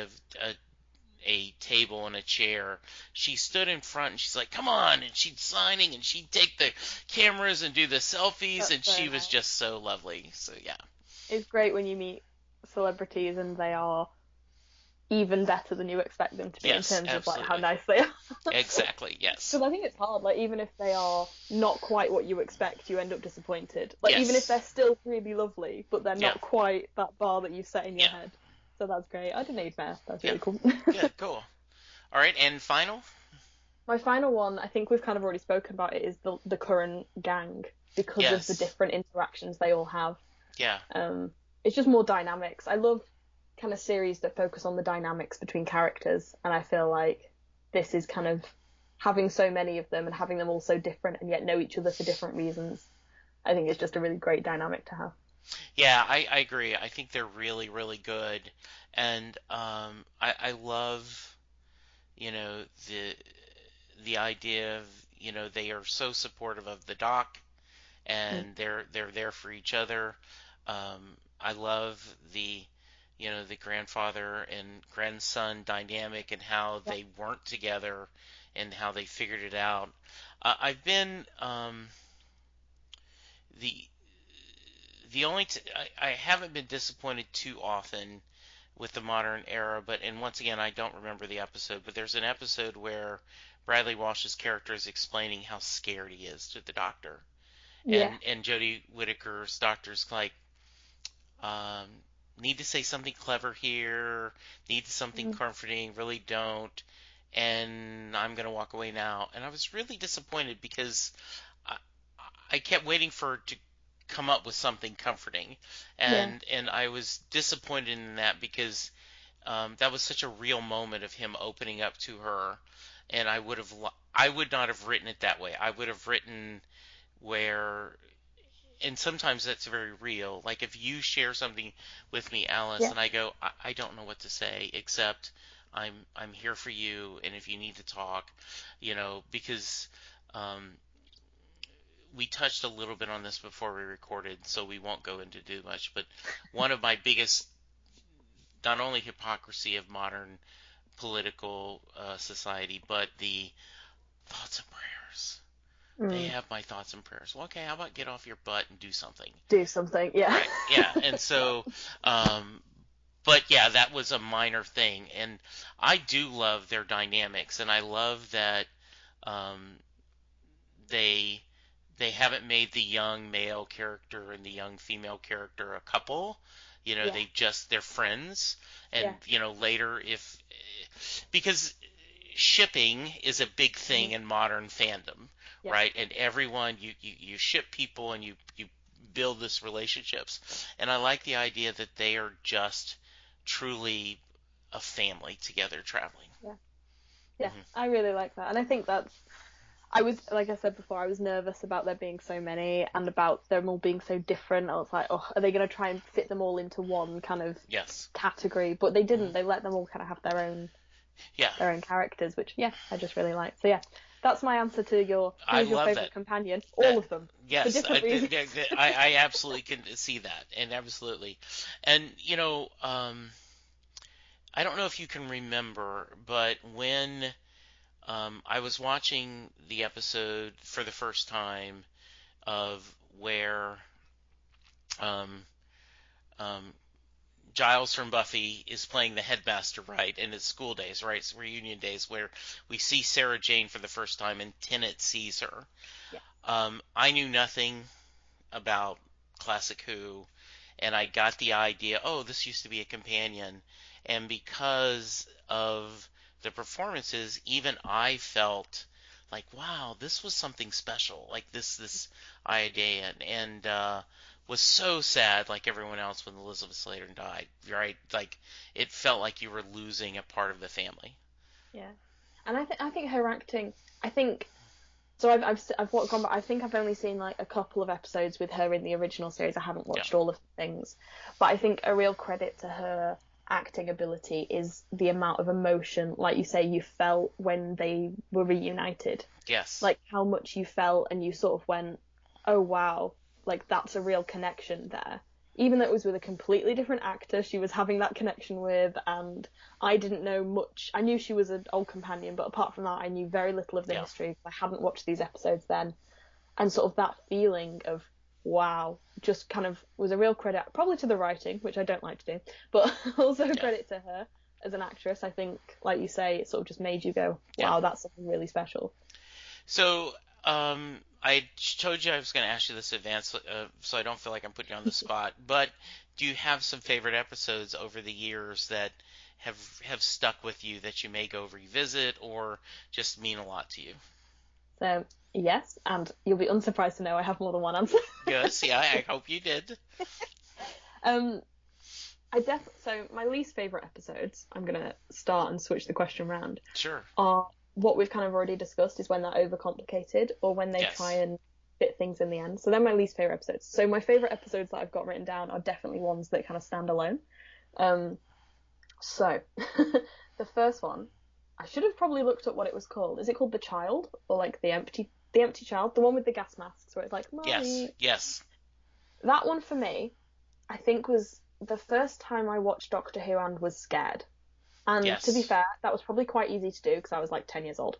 a table and a chair, she stood in front and she's like, "Come on!" and she'd signing and she'd take the cameras and do the selfies, and she was just so lovely. So yeah, it's great when you meet celebrities and they are even better than you expect them to be, in terms of like how nice they are. Exactly, yes. Because I think it's hard, like even if they are not quite what you expect, you end up disappointed. Like even if they're still really lovely, but they're not quite that bar that you've set in your head. So that's great. I didn't know you'd met. That's really cool. Good, cool. All right, and final? My final one, I think we've kind of already spoken about it, is the current gang, because of the different interactions they all have. Yeah. It's just more dynamics. I love kind of series that focus on the dynamics between characters, and I feel like this is kind of having so many of them and having them all so different and yet know each other for different reasons. I think it's just a really great dynamic to have. Yeah, I agree. I think they're really, really good, and I love the idea of they are so supportive of the Doc, and they're there for each other. I love the grandfather and grandson dynamic, and how they weren't together and how they figured it out. I've been the only I haven't been disappointed too often with the modern era, and once again I don't remember the episode, but there's an episode where Bradley Walsh's character is explaining how scared he is to the Doctor, and Jodie Whittaker's Doctor's like, need to say something clever here, need something comforting, really don't, and I'm going to walk away now. And I was really disappointed because I kept waiting for her to come up with something comforting, Yeah. and I was disappointed in that because that was such a real moment of him opening up to her, and I would not have written it that way. I would have written where, and sometimes that's very real. Like if you share something with me, Alice, Yeah. and I go, I don't know what to say except I'm here for you, and if you need to talk, because um, we touched a little bit on this before we recorded, so we won't go into too much. But one of my biggest, not only hypocrisy of modern political society, but the thoughts and prayers. They Mm. have my thoughts and prayers. Well, okay, how about get off your butt and do something? Do something. Yeah. Right. Yeah. And so, but yeah, that was a minor thing. And I do love their dynamics, and I love that um, they they haven't made the young male character and the young female character a couple. Yeah. They're friends. And, Yeah. later if, because shipping is a big thing Mhm. in modern fandom, Yeah. right? And everyone, you ship people and you build this relationships. And I like the idea that they are just truly a family together traveling. Yeah. Yeah. Hmm. I really like that, and I think that's. I was, like I said before, I was nervous about there being so many and about them all being so different. I was like, oh, are they going to try and fit them all into one kind of Yes. category? But they Hmm. didn't. They let them all kind of have Yeah. their own characters, which yeah, I just really like. So yeah, that's my answer to your I who's your love favorite that. companion. That All of them for yes, different reasons. I absolutely can see that, and absolutely, and I don't know if you can remember, but when I was watching the episode for the first time of where um, um, Giles from Buffy is playing the headmaster, right? And it's school days, right? It's reunion days where we see Sarah Jane for the first time and Tennant sees her. Yeah, I knew nothing about Classic Who, and I got the idea, oh, this used to be a companion. And because of the performances, even I felt like, wow, this was something special. Like this idea, and was so sad, like everyone else, when Elizabeth Slater died. Right? Like it felt like you were losing a part of the family. yeah, and I think her acting. I think so. I've gone back. I think I've only seen like a couple of episodes with her in the original series. I haven't Yeah. watched all of the things, but I think a real credit to her acting ability is the amount of emotion, like you say, you felt when they were reunited. Yes. Like how much you felt, and you sort of went, oh wow, like that's a real connection there. Even though it was with a completely different actor, she was having that connection with, and I didn't know much. I knew she was an old companion, but apart from that, I knew very little of the Yeah. history. I hadn't watched these episodes then, and sort of that feeling of wow, just kind of was a real credit, probably to the writing, which I don't like to do, but also Yeah. credit to her as an actress. I think, like you say, it sort of just made you go, Yeah. wow, that's something really special. So, I told you I was going to ask you this in advance, so I don't feel like I'm putting you on the spot. But do you have some favorite episodes over the years that have stuck with you that you may go revisit or just mean a lot to you? So yes, and you'll be unsurprised to know I have more than one answer. Yes, yeah, I hope you did. um, so my least favorite episodes. I'm gonna start and switch the question around. Sure. Are what we've kind of already discussed is when they're overcomplicated or when they Yes. try and fit things in the end. So they're my least favorite episodes. So my favorite episodes that I've got written down are definitely ones that kind of stand alone. So the first one, I should have probably looked up what it was called. Is it called The Child or like the empty child, the one with the gas masks where it's like, Yes. Mommy. Yes. That one for me, I think was the first time I watched Doctor Who and was scared. And Yes. to be fair, that was probably quite easy to do because I was like 10 years old,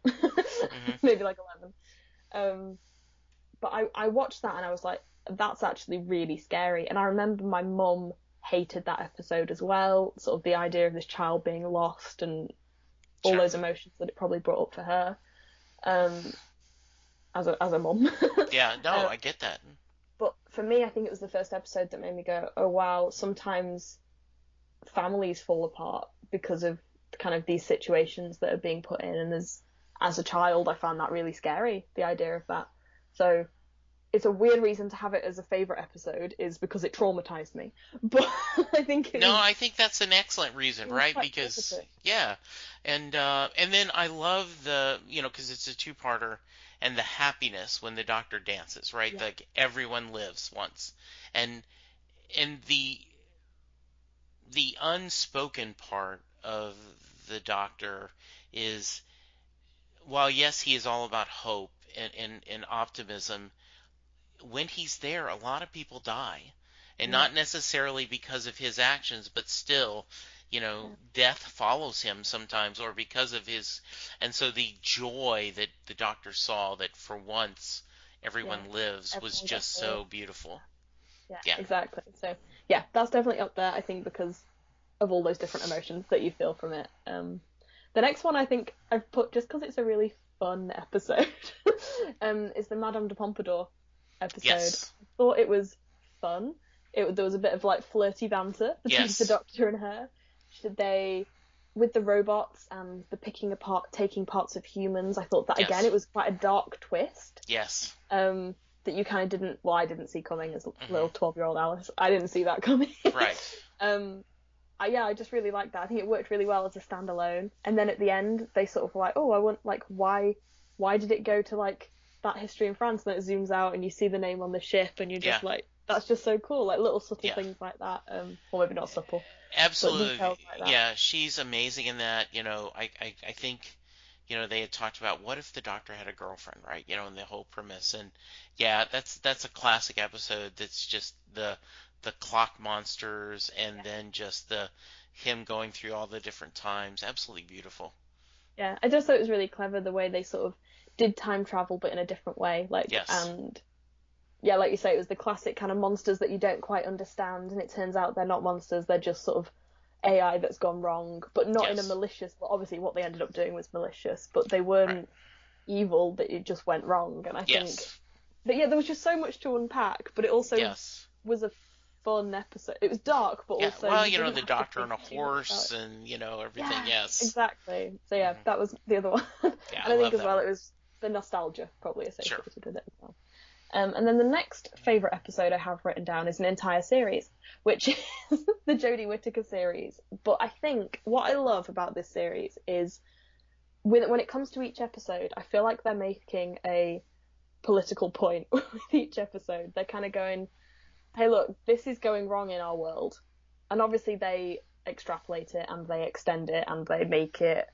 maybe like 11. But I watched that and I was like, that's actually really scary. And I remember my mum hated that episode as well, sort of the idea of this child being lost and all Sure. those emotions that it probably brought up for her, as a mum. Yeah, no, I get that. But for me, I think it was the first episode that made me go, oh wow, sometimes families fall apart because of kind of these situations that are being put in. And as a child, I found that really scary, the idea of that. So it's a weird reason to have it as a favorite episode is because it traumatized me. But I think I think that's an excellent reason, it was right? quite Because positive. yeah, and then I love the because it's a two-parter and the happiness when the doctor dances, right? Yeah, Like everyone lives once, and and the unspoken part of the doctor is while yes he is all about hope and optimism, when he's there, a lot of people die. And yeah, not necessarily because of his actions, but still, yeah, death follows him sometimes, or because of his. And so the joy that the doctor saw that for once yeah. everyone lives was Everyone gets just to live. so beautiful. Yeah, Yeah. exactly. So yeah, that's definitely up there. I think because of all those different emotions that you feel from it. The next one I think I've put just because it's a really fun episode. Is the Madame de Pompadour episode. Yes. I thought it was fun. There was a bit of like flirty banter between the Yes. Doctor and her. Should they, with the robots and the picking apart, taking parts of humans? I thought that again, Yes. it was quite a dark twist. Yes. That you kind of didn't. Well, I didn't see coming as Hmm. little 12-year-old Alice. I didn't see that coming. Right. um, I just really liked that. I think it worked really well as a standalone. And then at the end, they sort of were like, oh, I want like why did it go to like that history in France? And then it zooms out and you see the name on the ship, and you're Yeah. just like, that's just so cool. Like little subtle Yeah. things like that. Or maybe not subtle, but Absolutely. details like that. Yeah, she's amazing in that. I think, they had talked about what if the doctor had a girlfriend, right? And the whole premise. And yeah, that's a classic episode that's just the clock monsters and Yeah. then just the him going through all the different times. Absolutely beautiful. Yeah, I just thought it was really clever the way they sort of did time travel, but in a different way. Yes. And yeah, like you say, it was the classic kind of monsters that you don't quite understand, and it turns out they're not monsters, they're just sort of AI that's gone wrong, but not in a Yes. malicious. Well, obviously, what they ended up doing was malicious, but they Right. weren't evil, that it just went wrong. And I think Yes. that, yeah, there was just so much to unpack, but it also Yes. was a fun episode. It was dark, but Yeah. also Well, you didn't the have to doctor on think a too much about horse it. and everything. Yeah, Yes. exactly. So yeah, Hmm. that was the other one. And Yeah, I I think love as that well one. it was the nostalgia probably Sure. associated with it as well. And then the next favourite episode I have written down is an entire series, which is the Jodie Whittaker series. But I think what I love about this series is when it comes to each episode, I feel like they're making a political point with each episode. They're kind of going, hey, look, this is going wrong in our world. And obviously they extrapolate it and they extend it and they make it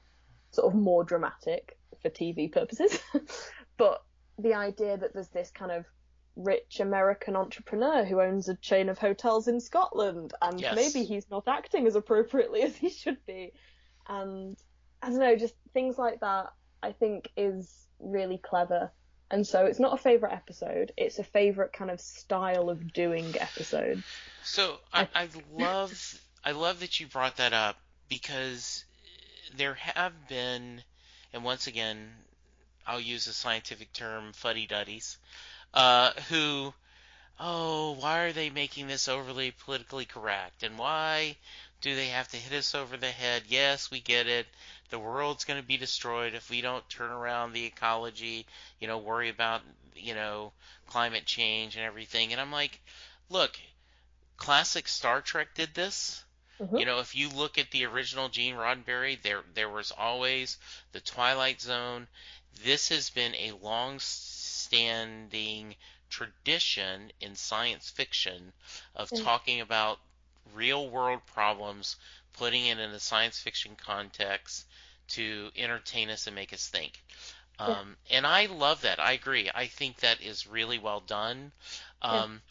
sort of more dramatic for TV purposes. But the idea that there's this kind of rich American entrepreneur who owns a chain of hotels in Scotland, and maybe Yes. he's not acting as appropriately as he should be. And I don't know, just things like that I think is really clever. And so it's not a favourite episode, it's a favourite kind of style of doing episode. So I I love that you brought that up because there have been, and once again, I'll use a scientific term, fuddy-duddies, who, oh, why are they making this overly politically correct? And why do they have to hit us over the head? Yes, we get it. The world's going to be destroyed if we don't turn around the ecology, worry about, climate change and everything. And I'm like, look, classic Star Trek did this. Mhm. If you look at the original Gene Roddenberry, there was always the Twilight Zone. This has been a long-standing tradition in science fiction of Yeah, talking about real-world problems, putting it in a science fiction context to entertain us and make us think. yeah, And I love that. I agree. I think that is really well done. yeah. Um,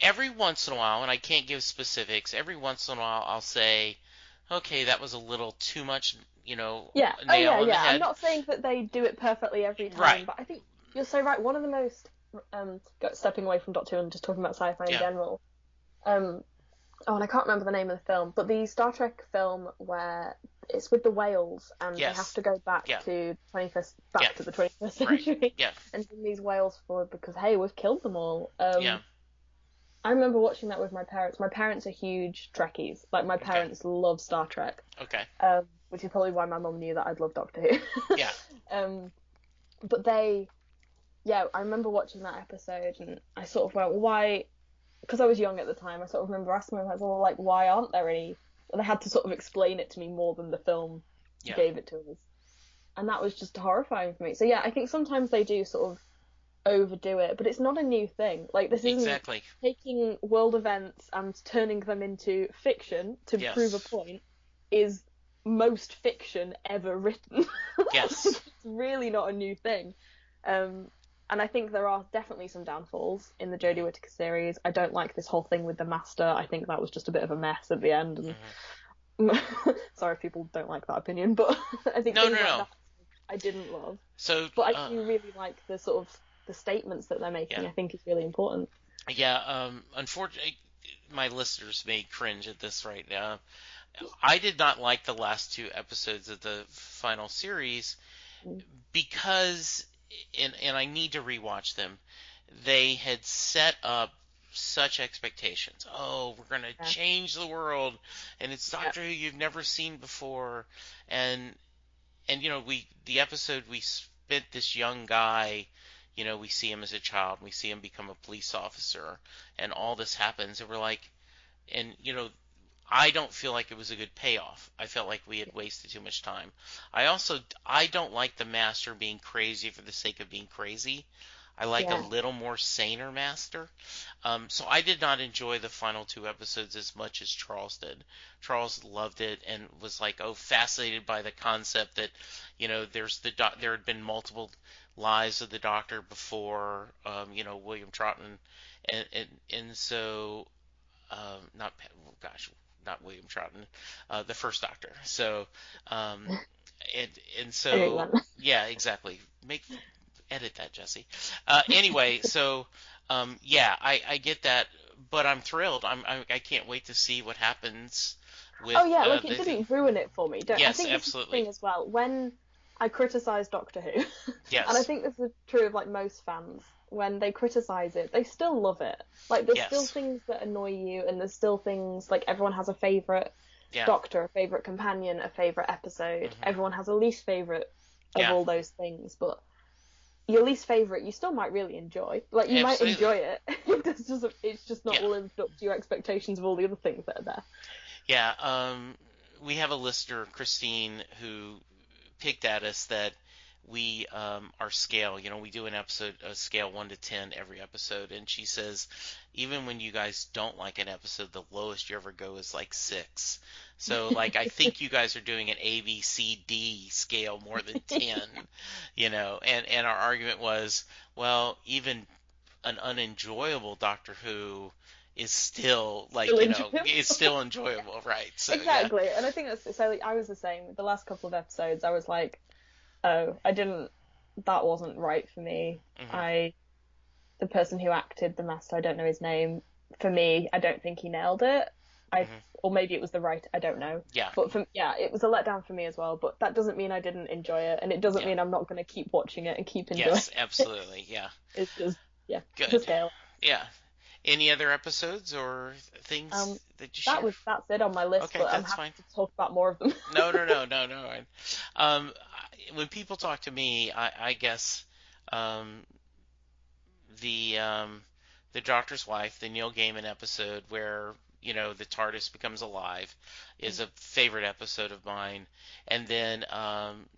every once in a while, and I can't give specifics, every once in a while I'll say, okay, that was a little too much, Yeah. Oh, nail yeah, on the yeah. I'm head. not saying that they do it perfectly every Right. time, but I think you're so right. One of the most, stepping away from Doctor Who and just talking about sci-fi in Yeah. general. Oh, and I can't remember the name of the film, but the Star Trek film where it's with the whales and they have Yes. to go back Yeah. to Yeah. the 21st Right. century Yeah. and bring these whales forward because hey, we've killed them all. Yeah. I remember watching that with my parents. My parents are huge Trekkies. Like my Okay. parents love Star Trek. Okay. Which is probably why my mum knew that I'd love Doctor Who. Yeah. um, but they yeah, I remember watching that episode and I sort of went, why? Because I was young at the time, I sort of remember asking myself, well, like, why aren't there any? And they had to sort of explain it to me more than the film Yeah. gave it to us. And that was just horrifying for me. So yeah, I think sometimes they do sort of overdo it, but it's not a new thing. Like, this isn't Exactly. taking world events and turning them into fiction to Yes. prove a point is most fiction ever written. Yes. It's really not a new thing. And I think there are definitely some downfalls in the Jodie Whittaker series. I don't like this whole thing with the Master. I think that was just a bit of a mess at the end. And sorry if people don't like that opinion, but I think things like that I didn't love. So, but I do really like the sort of the statements that they're making. Yeah. I think is really important. Yeah. Unfortunately, my listeners may cringe at this right now. I did not like the last 2 episodes of the final series because, and I need to rewatch them, they had set up such expectations. Oh, we're going to change the world, and it's Doctor Who you've never seen before. And the episode we spent this young guy, we see him as a child, we see him become a police officer, and all this happens, and we're like, and I don't feel like it was a good payoff. I felt like we had wasted too much time. I don't like the Master being crazy for the sake of being crazy. I like a little more saner Master. So I did not enjoy the final 2 episodes as much as Charles did. Charles loved it and was like, fascinated by the concept that, there had been multiple lives of the Doctor before, William Trotman, and so, not William Trotman, the first Doctor. So, and so, yeah, exactly. Edit that, Jesse. Anyway, so, I get that, but I'm thrilled. I can't wait to see what happens with. Oh yeah, like, it didn't ruin it for me. Yes, I think absolutely. This is the thing as well. When I criticise Doctor Who, yes, and I think this is true of like most fans, when they criticise it, they still love it. Like, there's still things that annoy you, and there's still things, like, everyone has a favourite Doctor, a favourite companion, a favourite episode. Mm-hmm. Everyone has a least favourite of all those things, but your least favourite you still might really enjoy. Like, you might enjoy it. It's just not lived up to your expectations of all the other things that are there. Yeah, we have a listener, Christine, who picked at us that we our scale, we do a scale 1 to 10 every episode, and she says even when you guys don't like an episode, the lowest you ever go is like 6. So, like, I think you guys are doing an A, B, C, D scale more than 10, and our argument was, well, even an unenjoyable Doctor Who is still, like, it's still enjoyable, right? So, exactly. And I think that's so. Like, I was the same. The last couple of episodes, I was like, oh, that wasn't right for me. Mm-hmm. The person who acted the Master, I don't know his name. For me, I don't think he nailed it. Or maybe it was the writer, I don't know. Yeah. But it was a letdown for me as well. But that doesn't mean I didn't enjoy it, and it doesn't mean I'm not going to keep watching it and keep enjoying it. Yes, absolutely, yeah. It's just, good. The scale. Yeah. Any other episodes or things that you share? That's it on my list, okay, but I'm that's happy fine. to talk about more of them. No. When people talk to me, I guess the Doctor's Wife, the Neil Gaiman episode where the TARDIS becomes alive, is a favorite episode of mine, and then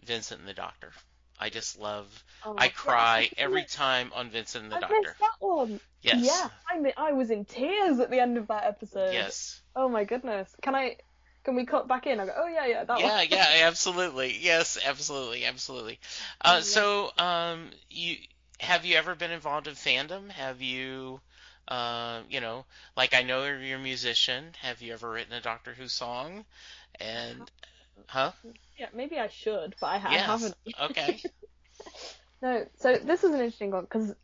Vincent and the Doctor. I just love. I cry every time on Vincent and the Doctor. I missed that one. Yes. Yeah, I was in tears at the end of that episode. Yes. Oh my goodness. Can we cut back in? I go, oh yeah, that one. Yeah, absolutely. Yes, absolutely. So, have you ever been involved in fandom? Have you, like, I know you're a musician. Have you ever written a Doctor Who song? And, huh? Yeah, maybe I should, but I haven't. Okay. No, so this is an interesting one, because,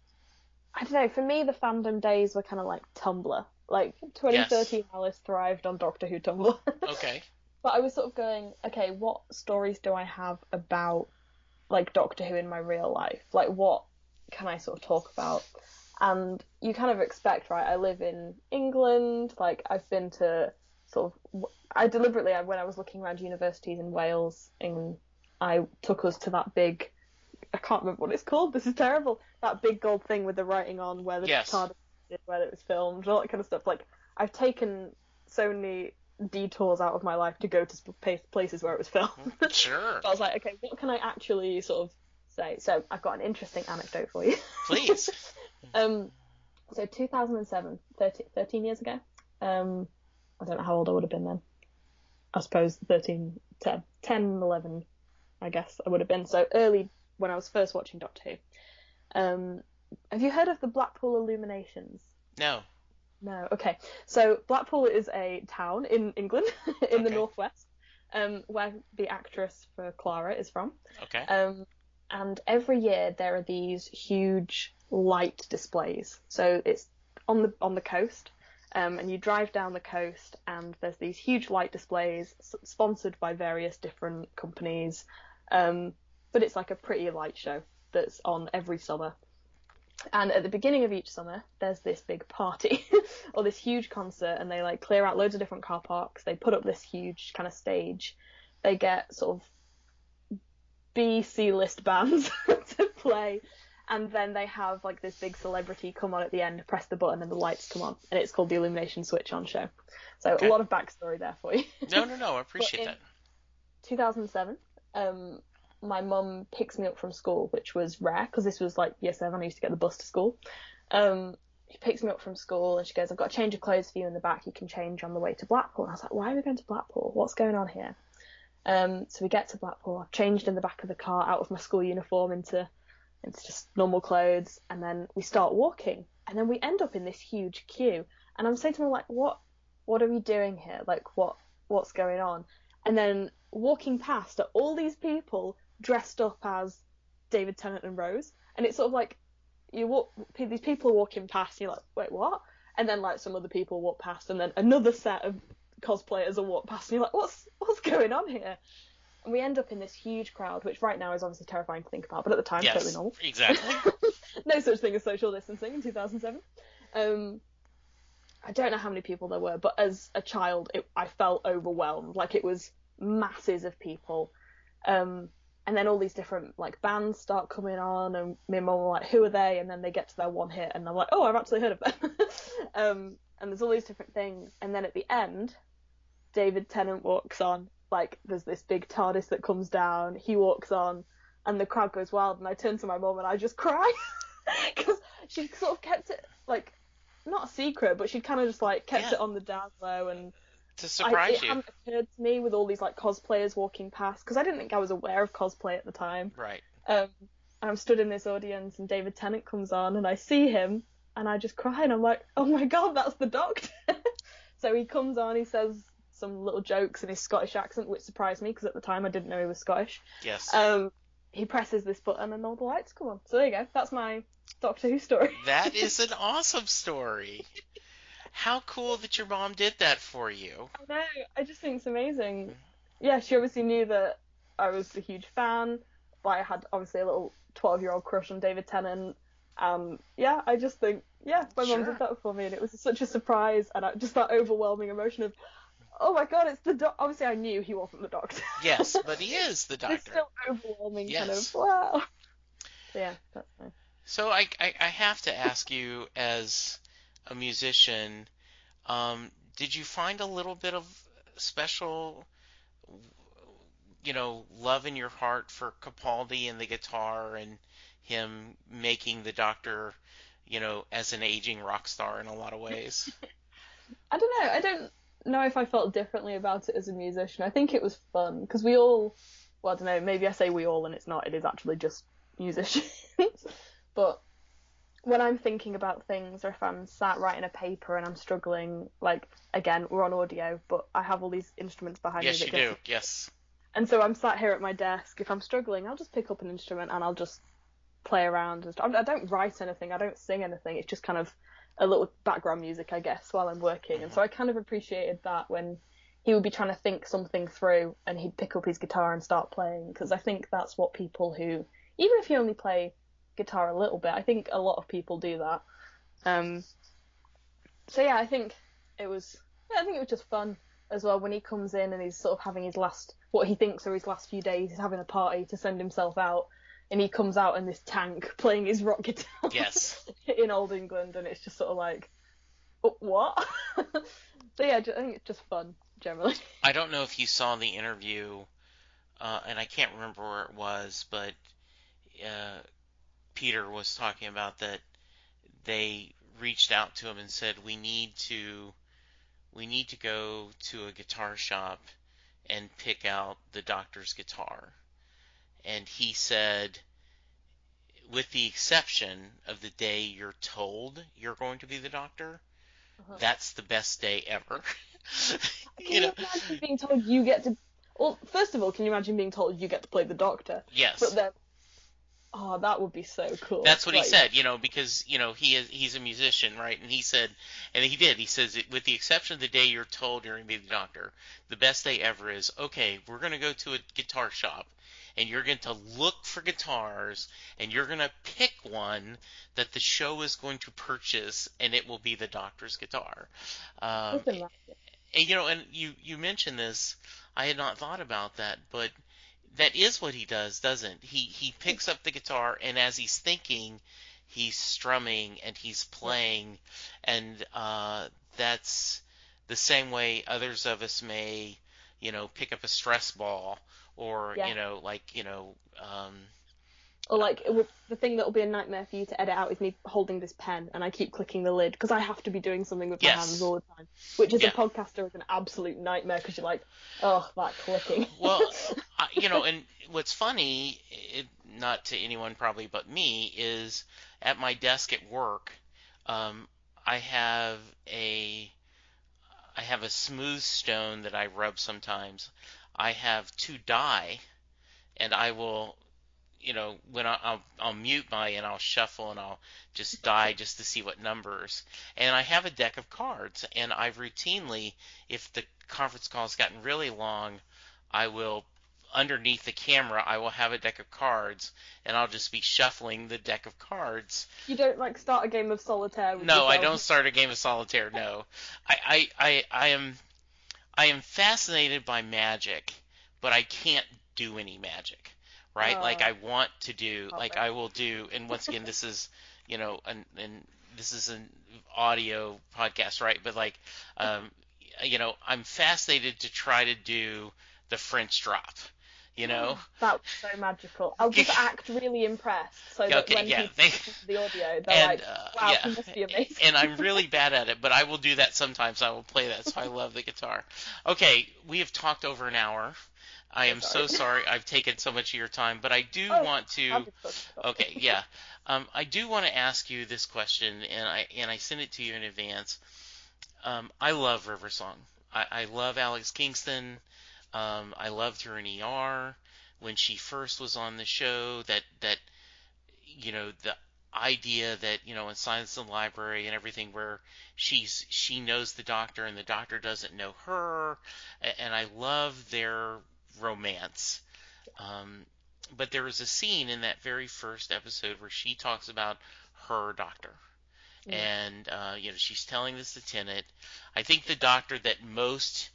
I don't know, for me the fandom days were kind of like Tumblr. Like, 2013 Alice thrived on Doctor Who Tumblr. Okay. But I was sort of going, okay, what stories do I have about, like, Doctor Who in my real life? Like, what can I sort of talk about? And you kind of expect, right, I live in England, like, I've been to sort of, I deliberately, when I was looking around universities in Wales, I took us to that big I can't remember what it's called. This is terrible. That big gold thing with the writing on where the Yes. TARDIS is, where it was filmed, all that kind of stuff. Like, I've taken so many detours out of my life to go to places where it was filmed. Sure. But I was like, okay, what can I actually sort of say? So I've got an interesting anecdote for you. Please. So 2007, 13 years ago. I don't know how old I would have been then. I suppose 10, 11, I guess I would have been. So early when I was first watching Doctor Who. Have you heard of the Blackpool Illuminations? No. No. Okay. So Blackpool is a town in England, in the northwest, where the actress for Clara is from. Okay. And every year there are these huge light displays. So it's on the coast, and you drive down the coast, and there's these huge light displays sponsored by various different companies. But it's like a pretty light show that's on every summer. And at the beginning of each summer, there's this big party or this huge concert, and they like clear out loads of different car parks. They put up this huge kind of stage. They get sort of B-C list bands to play, and then they have like this big celebrity come on at the end, press the button, and the lights come on, and it's called the Illumination Switch On show. So Okay. a lot of backstory there for you. No, I appreciate But in that. 2007, my mum picks me up from school, which was rare because this was like year 7. I used to get the bus to school. She picks me up from school and she goes, I've got a change of clothes for you in the back. You can change on the way to Blackpool. And I was like, why are we going to Blackpool? What's going on here? So we get to Blackpool. I've changed in the back of the car out of my school uniform into just normal clothes. And then we start walking. And then we end up in this huge queue. And I'm saying to her, like, what are we doing here? Like, what's going on? And then walking past are all these people dressed up as David Tennant and Rose, and it's sort of like these people are walking past, and you're like, wait, what? And then like some other people walk past, and then another set of cosplayers will walk past, and you're like, what's going on here? And we end up in this huge crowd, which right now is obviously terrifying to think about, but at the time, Yes, totally normal. exactly. No such thing as social distancing in 2007. I don't know how many people there were, but as a child, I felt overwhelmed. Like, it was masses of people. And then all these different like bands start coming on, and me and mum were like, who are they? And then they get to their one hit, and I'm like, oh, I've actually heard of them. And there's all these different things. And then at the end, David Tennant walks on. Like, there's this big TARDIS that comes down. He walks on, and the crowd goes wild. And I turn to my mum and I just cry because she sort of kept it like not a secret, but she kind of just like kept it on the down low. And to surprise it you. hadn't occurred to me with all these like cosplayers walking past, because I didn't think I was aware of cosplay at the time. Right. I'm stood in this audience, and David Tennant comes on, and I see him, and I just cry, and I'm like, oh my god, that's the Doctor. So he comes on, he says some little jokes in his Scottish accent, which surprised me, because at the time I didn't know he was Scottish. Yes. He presses this button, and all the lights come on. So there you go. That's my Doctor Who story. That is an awesome story. How cool that your mom did that for you. I know. I just think it's amazing. Yeah, she obviously knew that I was a huge fan, but I had obviously a little 12-year-old crush on David Tennant. Yeah, I just think, my mum did that for me, and it was such a surprise, and just that overwhelming emotion of, oh my god, it's the Doctor. Obviously, I knew he wasn't the Doctor. Yes, but he is the Doctor. It's still overwhelming, Yes. kind of, wow. So yeah, that's nice. So I have to ask you, as a musician, did you find a little bit of special, love in your heart for Capaldi and the guitar, and him making the Doctor, as an aging rock star in a lot of ways? I don't know. I don't know if I felt differently about it as a musician. I think it was fun, because we all, well, I don't know, maybe I say we all and it's not, it is actually just musicians. But when I'm thinking about things, or if I'm sat writing a paper and I'm struggling, like, again, we're on audio, but I have all these instruments behind me. Yes, you do. Yes. And so I'm sat here at my desk. If I'm struggling, I'll just pick up an instrument and I'll just play around. I don't write anything. I don't sing anything. It's just kind of a little background music, I guess, while I'm working. And so I kind of appreciated that when he would be trying to think something through and he'd pick up his guitar and start playing, because I think that's what people who, even if you only play guitar a little bit, I think a lot of people do that. So yeah, I think it was just fun as well when he comes in and he's sort of having his last, what he thinks are his last few days. He's having a party to send himself out, and he comes out in this tank playing his rock guitar. Yes. In Old England, and it's just sort of like, oh, what? So yeah, I think it's just fun generally. I don't know if you saw the interview, and I can't remember where it was, but Peter was talking about that they reached out to him and said, we need to go to a guitar shop and pick out the Doctor's guitar. And he said, with the exception of the day you're told you're going to be the Doctor, that's the best day ever. Can you imagine being told you get to... Well, first of all, can you imagine being told you get to play the Doctor? Yes. But then, that would be so cool. That's what he said, because, he's a musician, right? And he said, and he did, he says, with the exception of the day you're told you're going to be the Doctor, the best day ever is, okay, we're going to go to a guitar shop, and you're going to look for guitars, and you're going to pick one that the show is going to purchase, and it will be the Doctor's guitar. And you mentioned this, I had not thought about that, but that is what he does, doesn't he? Picks up the guitar, and as he's thinking, he's strumming and he's playing, and that's the same way others of us may, pick up a stress ball, or or like the thing that will be a nightmare for you to edit out is me holding this pen and I keep clicking the lid because I have to be doing something with my hands all the time, which as a podcaster is an absolute nightmare because you're like, oh, that clicking. Well, and what's funny, not to anyone probably but me, is at my desk at work, I have a smooth stone that I rub sometimes. I have 2 die, and I will, when I'll mute and I'll shuffle and I'll just die just to see what numbers. And I have a deck of cards, and I've routinely, if the conference call has gotten really long, I will, underneath the camera, I will have a deck of cards, and I'll just be shuffling the deck of cards. You don't start a game of solitaire with No, yourself? I don't start a game of solitaire, no. I am fascinated by magic, but I can't do any magic, right? I want to do, I will do, and once again, this is, and this is an audio podcast, right? But I'm fascinated to try to do the French drop, That was so magical. I'll just act really impressed so that when people listen to the audio, they're like, wow, he must be amazing. And I'm really bad at it, but I will do that sometimes. I will play that, so I love the guitar. Okay, we have talked over an hour. I am so sorry I've taken so much of your time, but I do want to... Okay, yeah. I do want to ask you this question, and I sent it to you in advance. I love River Song. I love Alex Kingston. I loved her in ER when she first was on the show. That the idea that in Silence in the Library and everything, where she knows the Doctor and the Doctor doesn't know her, and I love their romance. But there was a scene in that very first episode where she talks about her Doctor. And she's telling this to Tennant. I think the Doctor that most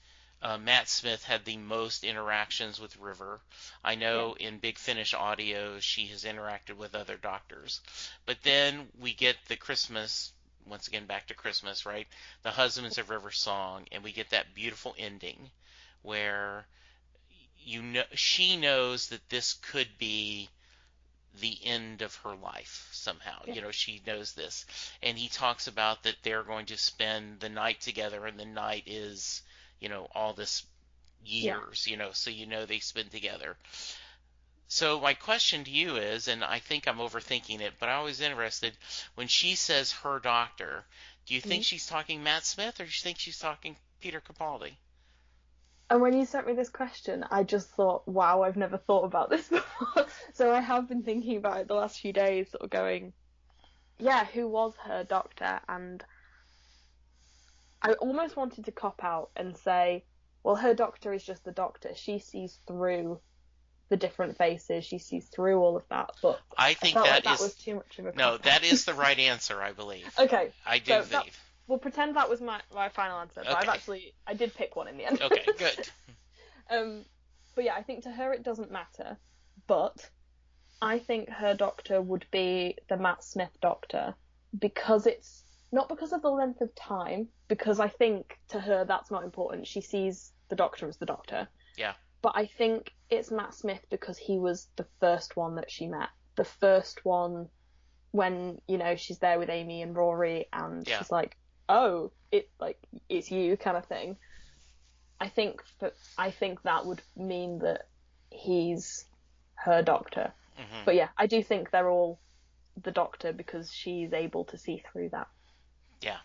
Matt Smith had the most interactions with River. I know in Big Finish audio she has interacted with other Doctors. But then we get the Christmas, once again back to Christmas, right? The Husbands of River Song, and we get that beautiful ending where she knows that this could be the end of her life somehow. She knows this. And he talks about that they're going to spend the night together, and the night is all this years, so they spend together. So my question to you is, and I think I'm overthinking it, but I'm always interested, when she says her Doctor, do you think she's talking Matt Smith, or do you think she's talking Peter Capaldi? And when you sent me this question, I just thought, wow, I've never thought about this before. So I have been thinking about it the last few days, sort of going, yeah, who was her Doctor? And I almost wanted to cop out and say, well, her Doctor is just the Doctor. She sees through the different faces. She sees through all of that. But I think that was too much of a cop-out. No, that is the right answer, I believe. Okay. I do believe. We'll pretend that was my final answer, but I did pick one in the end. Okay, good. But yeah, I think to her it doesn't matter, but I think her doctor would be the Matt Smith doctor, because it's not because of the length of time, because I think to her that's not important. She sees the doctor as the doctor. Yeah. But I think it's Matt Smith because he was the first one that she met. The first one when, you know, she's there with Amy and Rory and Yeah. she's like, oh, it's you kind of thing. I think that would mean that he's her doctor. Mm-hmm. But yeah, I do think they're all the doctor because she's able to see through that. Yeah.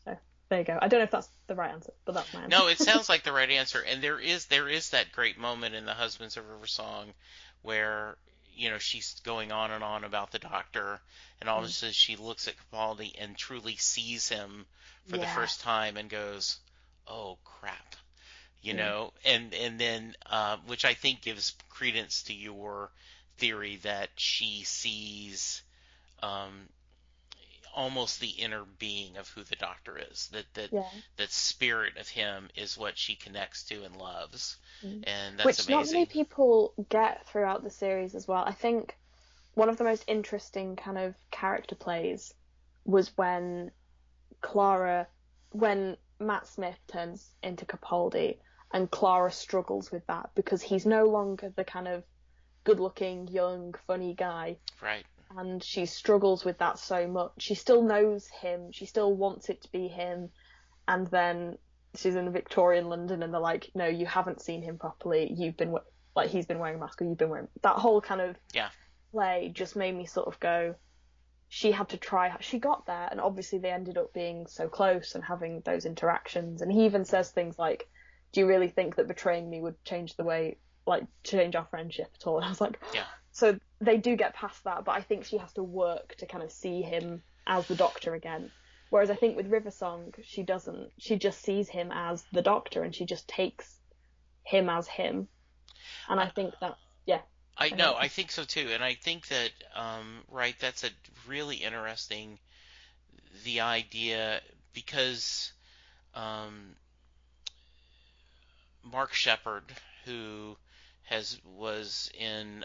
So there you go. I don't know if that's the right answer, but that's my answer. No, it sounds like the right answer. And there is that great moment in the Husbands of River song where, you know, she's going on and on about the doctor, and all of a sudden she looks at Capaldi and truly sees him for the first time and goes, "Oh crap," you know, and then which I think gives credence to your theory that she sees almost the inner being of who the doctor is. That spirit of him is what she connects to and loves, and that's Which amazing. not many people get throughout the series as well. I think one of the most interesting kind of character plays was when Matt Smith turns into Capaldi, and Clara struggles with that because he's no longer the kind of good-looking, young, funny guy. Right. And she struggles with that so much. She still knows him. She still wants it to be him. And then she's in Victorian London and they're like, no, you haven't seen him properly. You've been, like, he's been wearing a mask or you've been wearing... That whole kind of play just made me sort of go, she had to try... She got there, and obviously they ended up being so close and having those interactions. And he even says things like, do you really think that betraying me would change the way... like, change our friendship at all? And I was like... Yeah. So they do get past that, but I think she has to work to kind of see him as the doctor again. Whereas I think with River Song, she doesn't. She just sees him as the doctor, and she just takes him as him. And I think that, I think so too. And I think that, right, that's a really interesting, the idea, because Mark Shepard, who was in,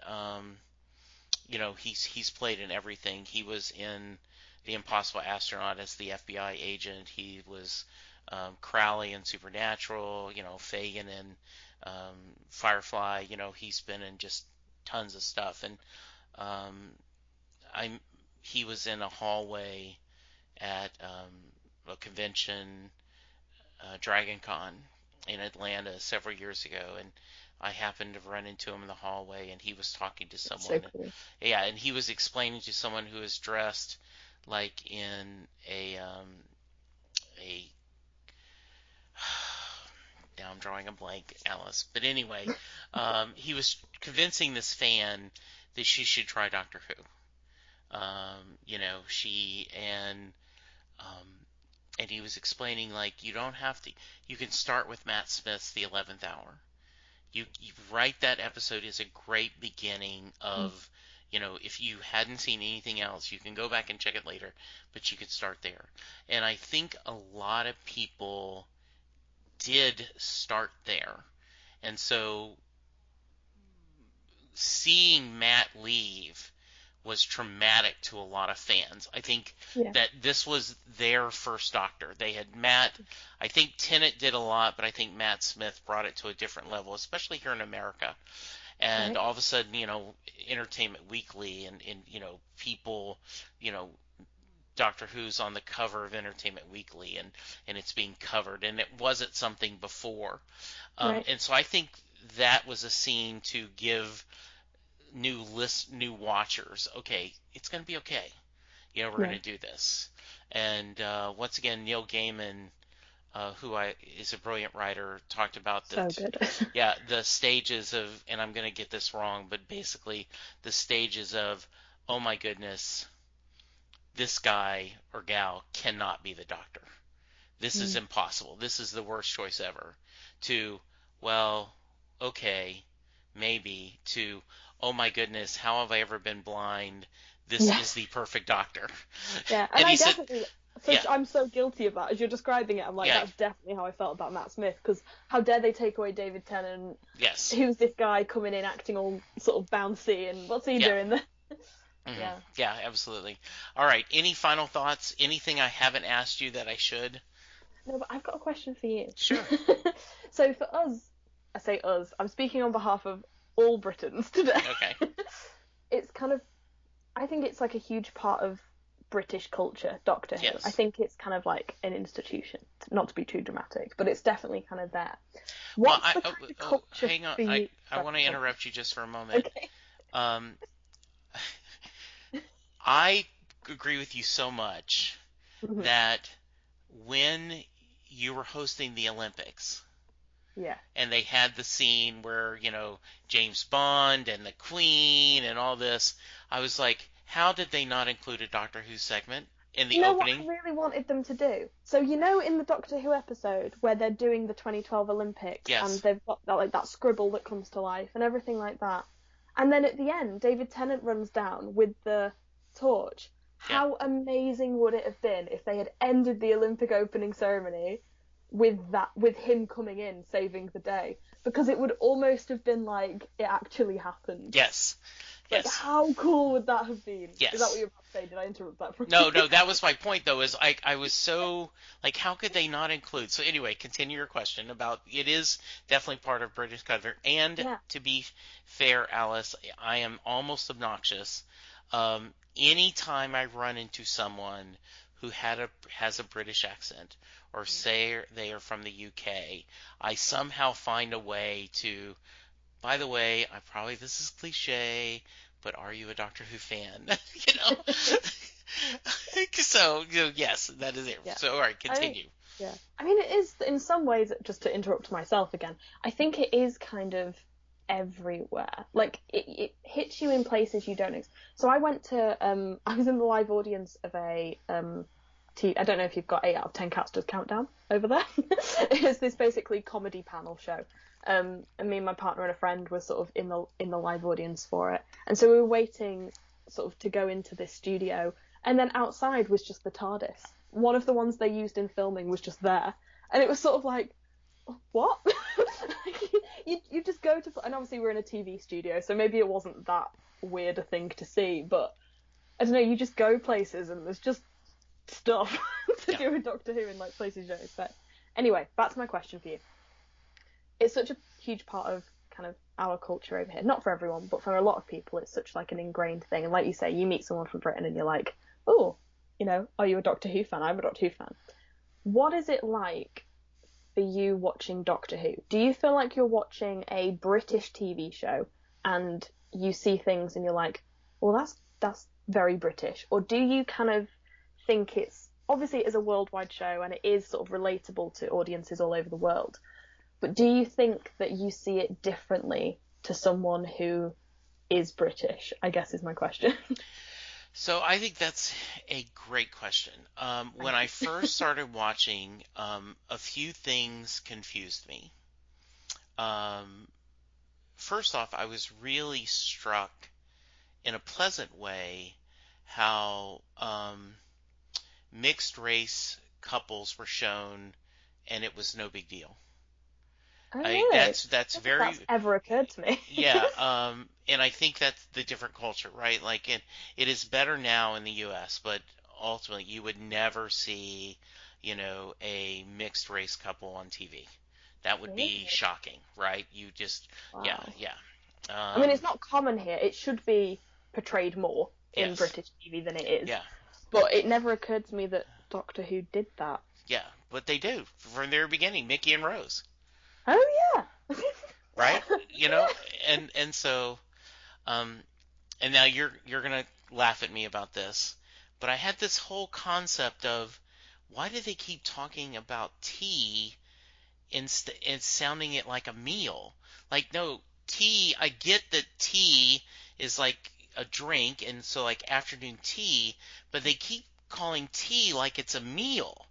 you know, he's played in everything. He was in The Impossible Astronaut as the FBI agent. He was Crowley in Supernatural. You know, Fagin in Firefly. You know, he's been in just tons of stuff. And he was in a hallway at a convention, Dragon Con in Atlanta several years ago, and I happened to run into him in the hallway, and he was talking to someone. so cool. Yeah, and he was explaining to someone who is dressed like in a now I'm drawing a blank, Alice. But anyway, he was convincing this fan that she should try Doctor Who. You know, and he was explaining, like, you don't have to. You can start with Matt Smith's The 11th Hour. You write that episode is a great beginning of, you know, if you hadn't seen anything else, you can go back and check it later, but you could start there. And I think a lot of people did start there. And so seeing Matt leave was traumatic to a lot of fans. I think that this was their first Doctor. They had Matt. I think Tennant did a lot, but I think Matt Smith brought it to a different level, especially here in America. And all of a sudden, you know, Entertainment Weekly and you know, people, you know, Doctor Who's on the cover of Entertainment Weekly, and it's being covered, and it wasn't something before. And so I think that was a scene to give new watchers, okay, it's going to be okay. You know, we're going to do this. And once again, Neil Gaiman, who is a brilliant writer, talked about the stages of, and I'm going to get this wrong, but basically the stages of, oh my goodness, this guy or gal cannot be the Doctor. This is impossible. This is the worst choice ever. To, well, okay, maybe, to, oh my goodness, how have I ever been blind? This is the perfect Doctor. Yeah, and I definitely, I'm so guilty of that. As you're describing it, I'm like, that's definitely how I felt about Matt Smith, because how dare they take away David Tennant? Yes. Who's this guy coming in acting all sort of bouncy, and what's he doing there? Mhm. Yeah. Yeah, absolutely. All right. Any final thoughts? Anything I haven't asked you that I should? No, but I've got a question for you. Sure. So for us, I say us, I'm speaking on behalf of all Britons today. Okay. It's kind of, I think it's like a huge part of British culture, Doctor Who. I Yes. think it's kind of like an institution, not to be too dramatic, but it's definitely kind of there. Well, What's the kind of culture hang on. for you? I Sorry, want to go on. interrupt you just for a moment. Okay. Um, I agree with you so much Mhm. that when you were hosting the Olympics Yeah. and they had the scene where, James Bond and the Queen and all this, I was like, how did they not include a Doctor Who segment in Do you the know what I opening? really wanted them to do? So you know in the Doctor Who episode where they're doing the 2012 Olympics and Yes. they've got that like that scribble that comes to life and everything like that. And then at the end, David Tennant runs down with the torch. Yeah. How amazing would it have been if they had ended the Olympic opening ceremony with with him coming in saving the day? Because it would almost have been like it actually happened. Yes. Like, Yes. how cool would that have been? Is that what Yes. you're about to say? Did I interrupt that from No, you? no, that was my point though, is I was so like, how could they not include? So anyway, continue your question about it is definitely part of British culture. And Yeah. to be fair, Alice, I am almost obnoxious. Anytime I run into someone who has a British accent or say they are from the UK, I somehow find a way to, by the way, this is cliche, but are you a Doctor Who fan? you know? So, yes, that is it. Yeah. So, all right, I think, continue. yeah. I mean, it is, in some ways, just to interrupt myself again, I think it is kind of everywhere. Like, it hits you in places you don't expect. So I went to, I was in the live audience of I don't know if you've got 8 out of 10 Cats Does Countdown over there. It's this basically comedy panel show. And me and my partner and a friend were sort of in the live audience for it. And so we were waiting sort of to go into this studio. And then outside was just the TARDIS. One of the ones they used in filming was just there. And it was sort of like, what? you just go to, and obviously we're in a TV studio, so maybe it wasn't that weird a thing to see, but I don't know, you just go places and there's just stuff to Yeah. do with Doctor Who in like places you don't expect. Anyway, back to my question for you. It's such a huge part of kind of our culture over here. Not for everyone, but for a lot of people, it's such like an ingrained thing. And like you say, you meet someone from Britain and you're like, oh, are you a Doctor Who fan? I'm a Doctor Who fan. What is it like for you watching Doctor Who? Do you feel like you're watching a British TV show and you see things and you're like, well, that's very British? Or do you kind of think it's, obviously it is a worldwide show and it is sort of relatable to audiences all over the world, but do you think that you see it differently to someone who is British, I guess is my question. So I think that's a great question. When I first started watching, a few things confused me. Um, First off, I was really struck in a pleasant way how mixed race couples were shown, and it was no big deal. Oh, I really? that's I don't think very that's ever occurred to me. yeah, and I think that's the different culture, right? Like it is better now in the U.S., but ultimately you would never see, a mixed race couple on TV. That would be Really? shocking, right? You just, yeah, Wow. yeah. I mean, Um, it's not common here. It should be portrayed more in yes, British TV than it is. yeah, But it never occurred to me that Doctor Who did that. yeah. But they do from the very beginning, Mickey and Rose, Oh, yeah. right? You know, and so, um, and now you're gonna laugh at me about this, but I had this whole concept of why do they keep talking about tea and sounding it like a meal? Like, no, tea, I get that tea is like a drink, and so like afternoon tea, but they keep calling tea like it's a meal.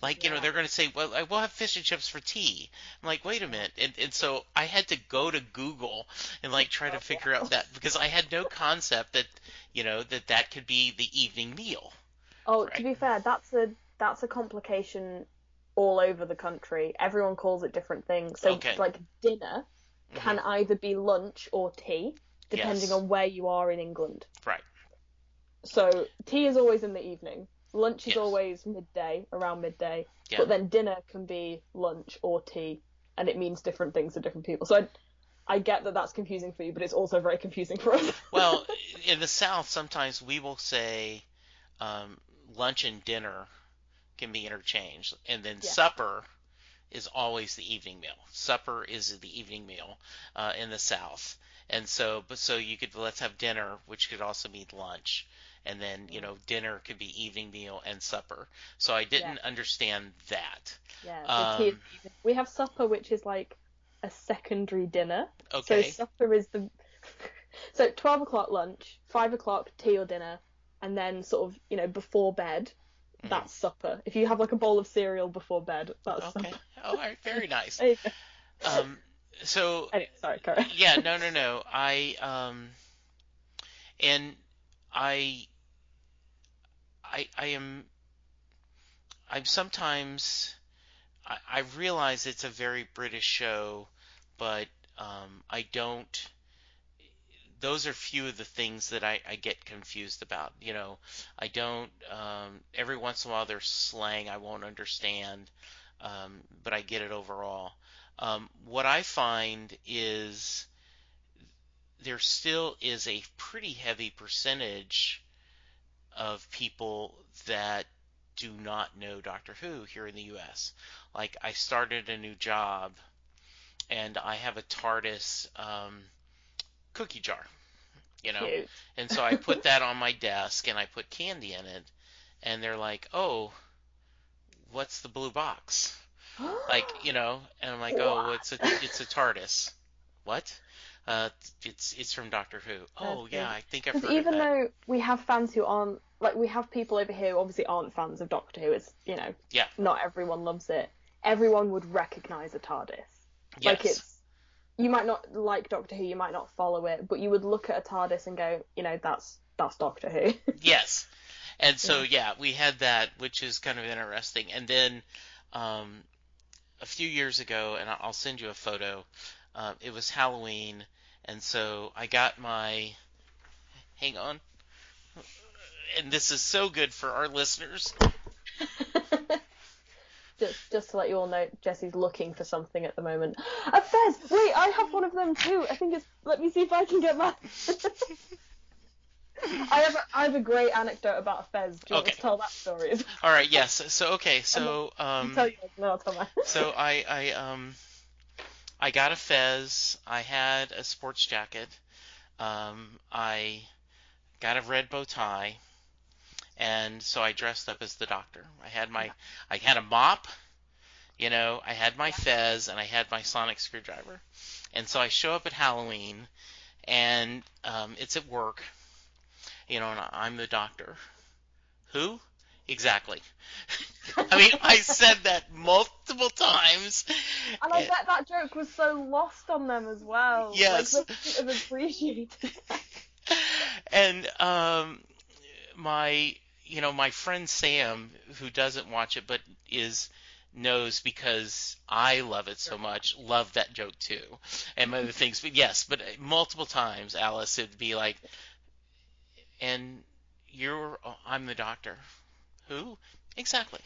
Like, Yeah. they're going to say, well, we'll have fish and chips for tea. I'm like, wait a Yeah. minute. And so I had to go to Google and like try to Oh, figure wow. out that because I had no concept that, that could be the evening meal, Oh, to right? be fair, that's a complication all over the country. Everyone calls it different things. So, Okay. like dinner Hmm. can either be lunch or tea. depending Yes. on where you are in England. Right. So tea is always in the evening. Lunch is Yes. always midday, around midday. Yeah. But then dinner can be lunch or tea, and it means different things to different people. So I get that that's confusing for you, but it's also very confusing for us. Well, in the South, sometimes we will say um, lunch and dinner can be interchanged, and then Yeah. supper is always the evening meal. Supper is the evening meal in the South, and so you could let's have dinner, which could also mean lunch, and then dinner could be evening meal and supper. So I didn't understand that. Yeah, so tea is the evening. We have supper, which is like a secondary dinner. Okay. So supper is so 12 o'clock lunch, 5 o'clock tea or dinner, and then sort of, before bed, that's supper. If you have like a bowl of cereal before bed, that's Okay. supper. All right. Very nice. There you go. So Anyway, sorry, Cara. yeah, no. And I am I'm sometimes I realize it's a very British show, but I don't. Those are few of the things that I get confused about. I don't. Every once in a while there's slang I won't understand, but I get it overall. What I find is there still is a pretty heavy percentage of people that do not know Doctor Who here in the US. Like, I started a new job and I have a TARDIS cookie jar, Cute. and so I put that on my desk and I put candy in it, and they're like, "Oh, what's the blue box?" Like, and I'm like, "Oh, What? it's a TARDIS." What? It's from Doctor Who. Oh, yeah, I think I've heard Because of even that. though we have fans who aren't, like, we have people over here who obviously aren't fans of Doctor Who, it's, Yeah. not everyone loves it. Everyone would recognise a TARDIS. Like, Yes. you might not like Doctor Who, you might not follow it, but you would look at a TARDIS and go, that's Doctor Who. Yes. And so, yeah, we had that, which is kind of interesting. And then a few years ago, and I'll send you a photo, it was Halloween, and so I got hang on, and this is so good for our listeners. Just to let you all know, Jessie's looking for something at the moment. A fez! Wait, I have one of them too. I think it's. Let me see if I can get mine. I have a great anecdote about a fez. Do you want me to tell that story? All right. Yes. So I'll tell you. No, I'll tell mine. So I got a fez. I had a sports jacket. I got a red bow tie. And so I dressed up as the doctor. I had a mop, I had my fez, and I had my sonic screwdriver. And so I show up at Halloween, and it's at work, and I'm the doctor. Who? Exactly. I mean, I said that multiple times. And I bet that joke was so lost on them as well. Yes. Like, they couldn't have appreciated that. And my friend Sam, who doesn't watch it but knows because I love it so much, loved that joke too, and other things. But yes, but multiple times, Alice, it'd be like, and I'm the doctor. Who? Exactly.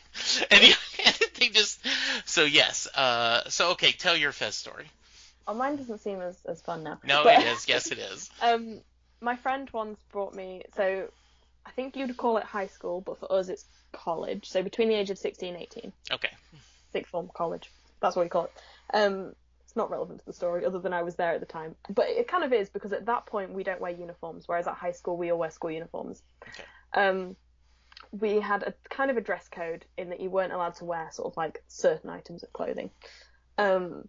And they just, so yes. So okay, tell your fez story. Oh, mine doesn't seem as fun now. No, but, it is. Yes, it is. My friend once brought me, so I think you'd call it high school, but for us it's college. So between the age of 16 and 18. Okay. Sixth form, college. That's what we call it. It's not relevant to the story other than I was there at the time. But it kind of is, because at that point we don't wear uniforms, whereas at high school we all wear school uniforms. Okay. We had a kind of a dress code in that you weren't allowed to wear sort of like certain items of clothing. And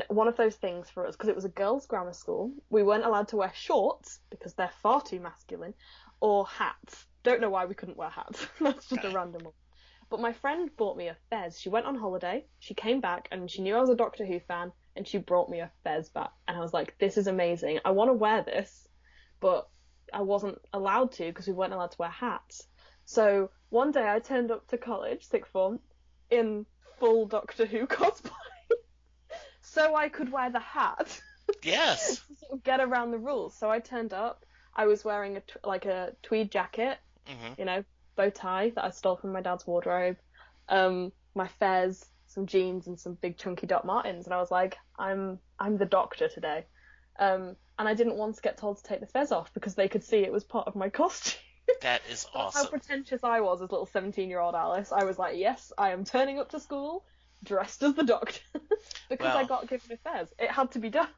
one of those things for us, because it was a girls' grammar school, we weren't allowed to wear shorts because they're far too masculine, or hats. Don't know why we couldn't wear hats. That's just a random one. But my friend bought me a fez. She went on holiday, she came back, and she knew I was a Doctor Who fan, and she brought me a fez back. And I was like, this is amazing. I want to wear this, but I wasn't allowed to because we weren't allowed to wear hats. So one day I turned up to college, sixth form, in full Doctor Who cosplay. So I could wear the hat. Yes. to sort of get around the rules. So I turned up. I was wearing a tweed jacket, Mm-hmm. bow tie that I stole from my dad's wardrobe, my fez, some jeans, and some big chunky Doc Martens. And I was like, I'm the doctor today. And I didn't once get told to take the fez off because they could see it was part of my costume. That is That's how awesome. pretentious I was as little 17-year-old Alice. I was like, yes, I am turning up to school dressed as the doctor because I Well, got given a fez. It had to be done.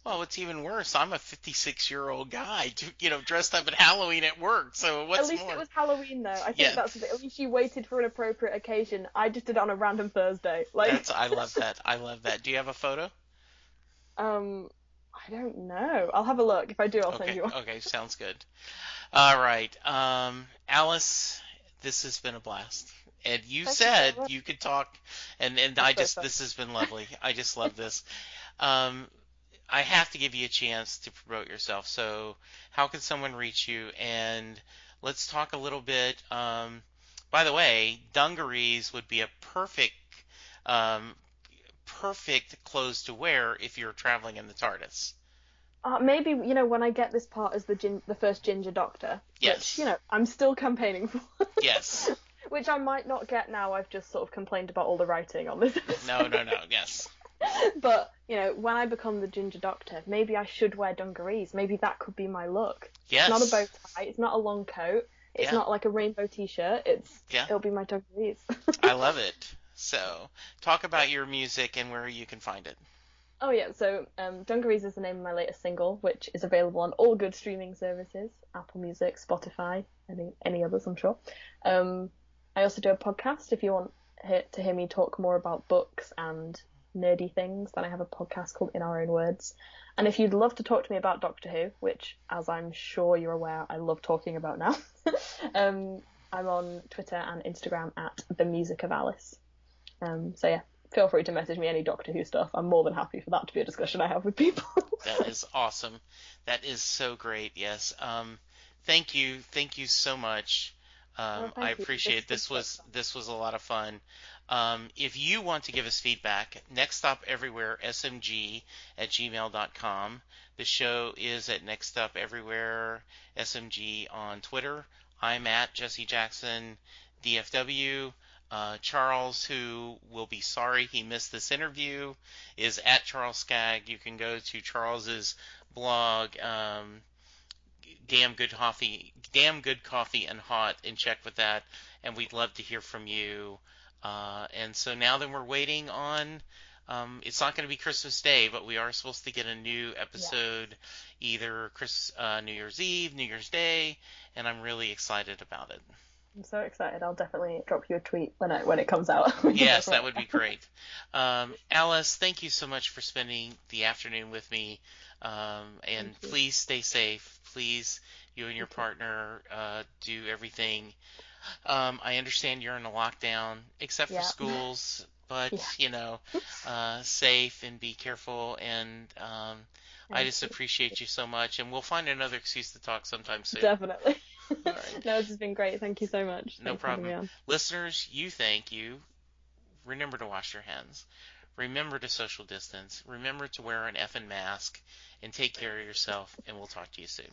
well, what's even worse, I'm a 56-year-old guy, dressed up at Halloween at work. So At what's least it more? was Halloween, though. I think Yeah, that's the bit. At least you waited for an appropriate occasion. I just did it on a random Thursday. Like, I love that. I love that. Do you have a photo? um, I don't know. I'll have a look. If I do, I'll send Okay, you one. okay, sounds good. All right, Alice, this has been a blast. And you Thank you so said much. you could talk, and That's so fun. this has been lovely. I just love this. Um, I have to give you a chance to promote yourself. So, how can someone reach you? And let's talk a little bit. By the way, dungarees would be a um, perfect clothes to wear if you're traveling in the TARDIS. Maybe when I get this part as the first ginger doctor, which Yes, I'm still campaigning for, yes. which I might not get now. I've just sort of complained about all the writing on this No, episode. no, no. Yes, But when I become the ginger doctor, maybe I should wear dungarees. Maybe that could be my look. It's not a bow yes. tie. It's not a long coat. It's Yeah, not like a rainbow t-shirt. yeah. It'll be my dungarees. I love it. So, talk about your music and where you can find it. Oh yeah, so Dungarees is the name of my latest single, which is available on all good streaming services, Apple Music, Spotify, any others, I'm sure. Um, I also do a podcast. If you want to hear me talk more about books and nerdy things, then I have a podcast called In Our Own Words. And if you'd love to talk to me about Doctor Who, which, as I'm sure you're aware, I love talking about now, I'm on Twitter and Instagram at The Music of Alice. So yeah, feel free to message me any Doctor Who stuff. I'm more than happy for that to be a discussion I have with people. That is awesome. That is so great. Yes. Thank you so much. Well, I thank you. appreciate it. This was so fun. This was a lot of fun. If you want to give us feedback, Next Stop Everywhere SMG at gmail.com. The show is at Next Stop Everywhere SMG on Twitter. I'm at Jesse Jackson DFW. Charles, who will be sorry he missed this interview, is at Charles Skagg. You can go to Charles's blog, Damn Good Coffee and Hot, and check with that. And we'd love to hear from you. And so now that we're waiting on, it's not going to be Christmas Day, but we are supposed to get a new Yeah, episode either New Year's Eve, New Year's Day, and I'm really excited about it. I'm so excited. I'll definitely drop you a tweet when it comes out. We can talk Yes, that about would be that. great. Alice, thank you so much for spending the afternoon with me. Thank And you. please stay safe. Please, you and your You too. partner, do everything. I understand you're in a lockdown, except for Yeah. schools, but, Yeah. safe and be careful. And I Thank just you. appreciate you so much. And we'll find another excuse to talk sometime soon. Definitely. All right. No, this has been great. Thank you so much. No Thanks for having me problem. on. Listeners, thank you. Remember to wash your hands. Remember to social distance. Remember to wear an effing mask. And take care of yourself. And we'll talk to you soon.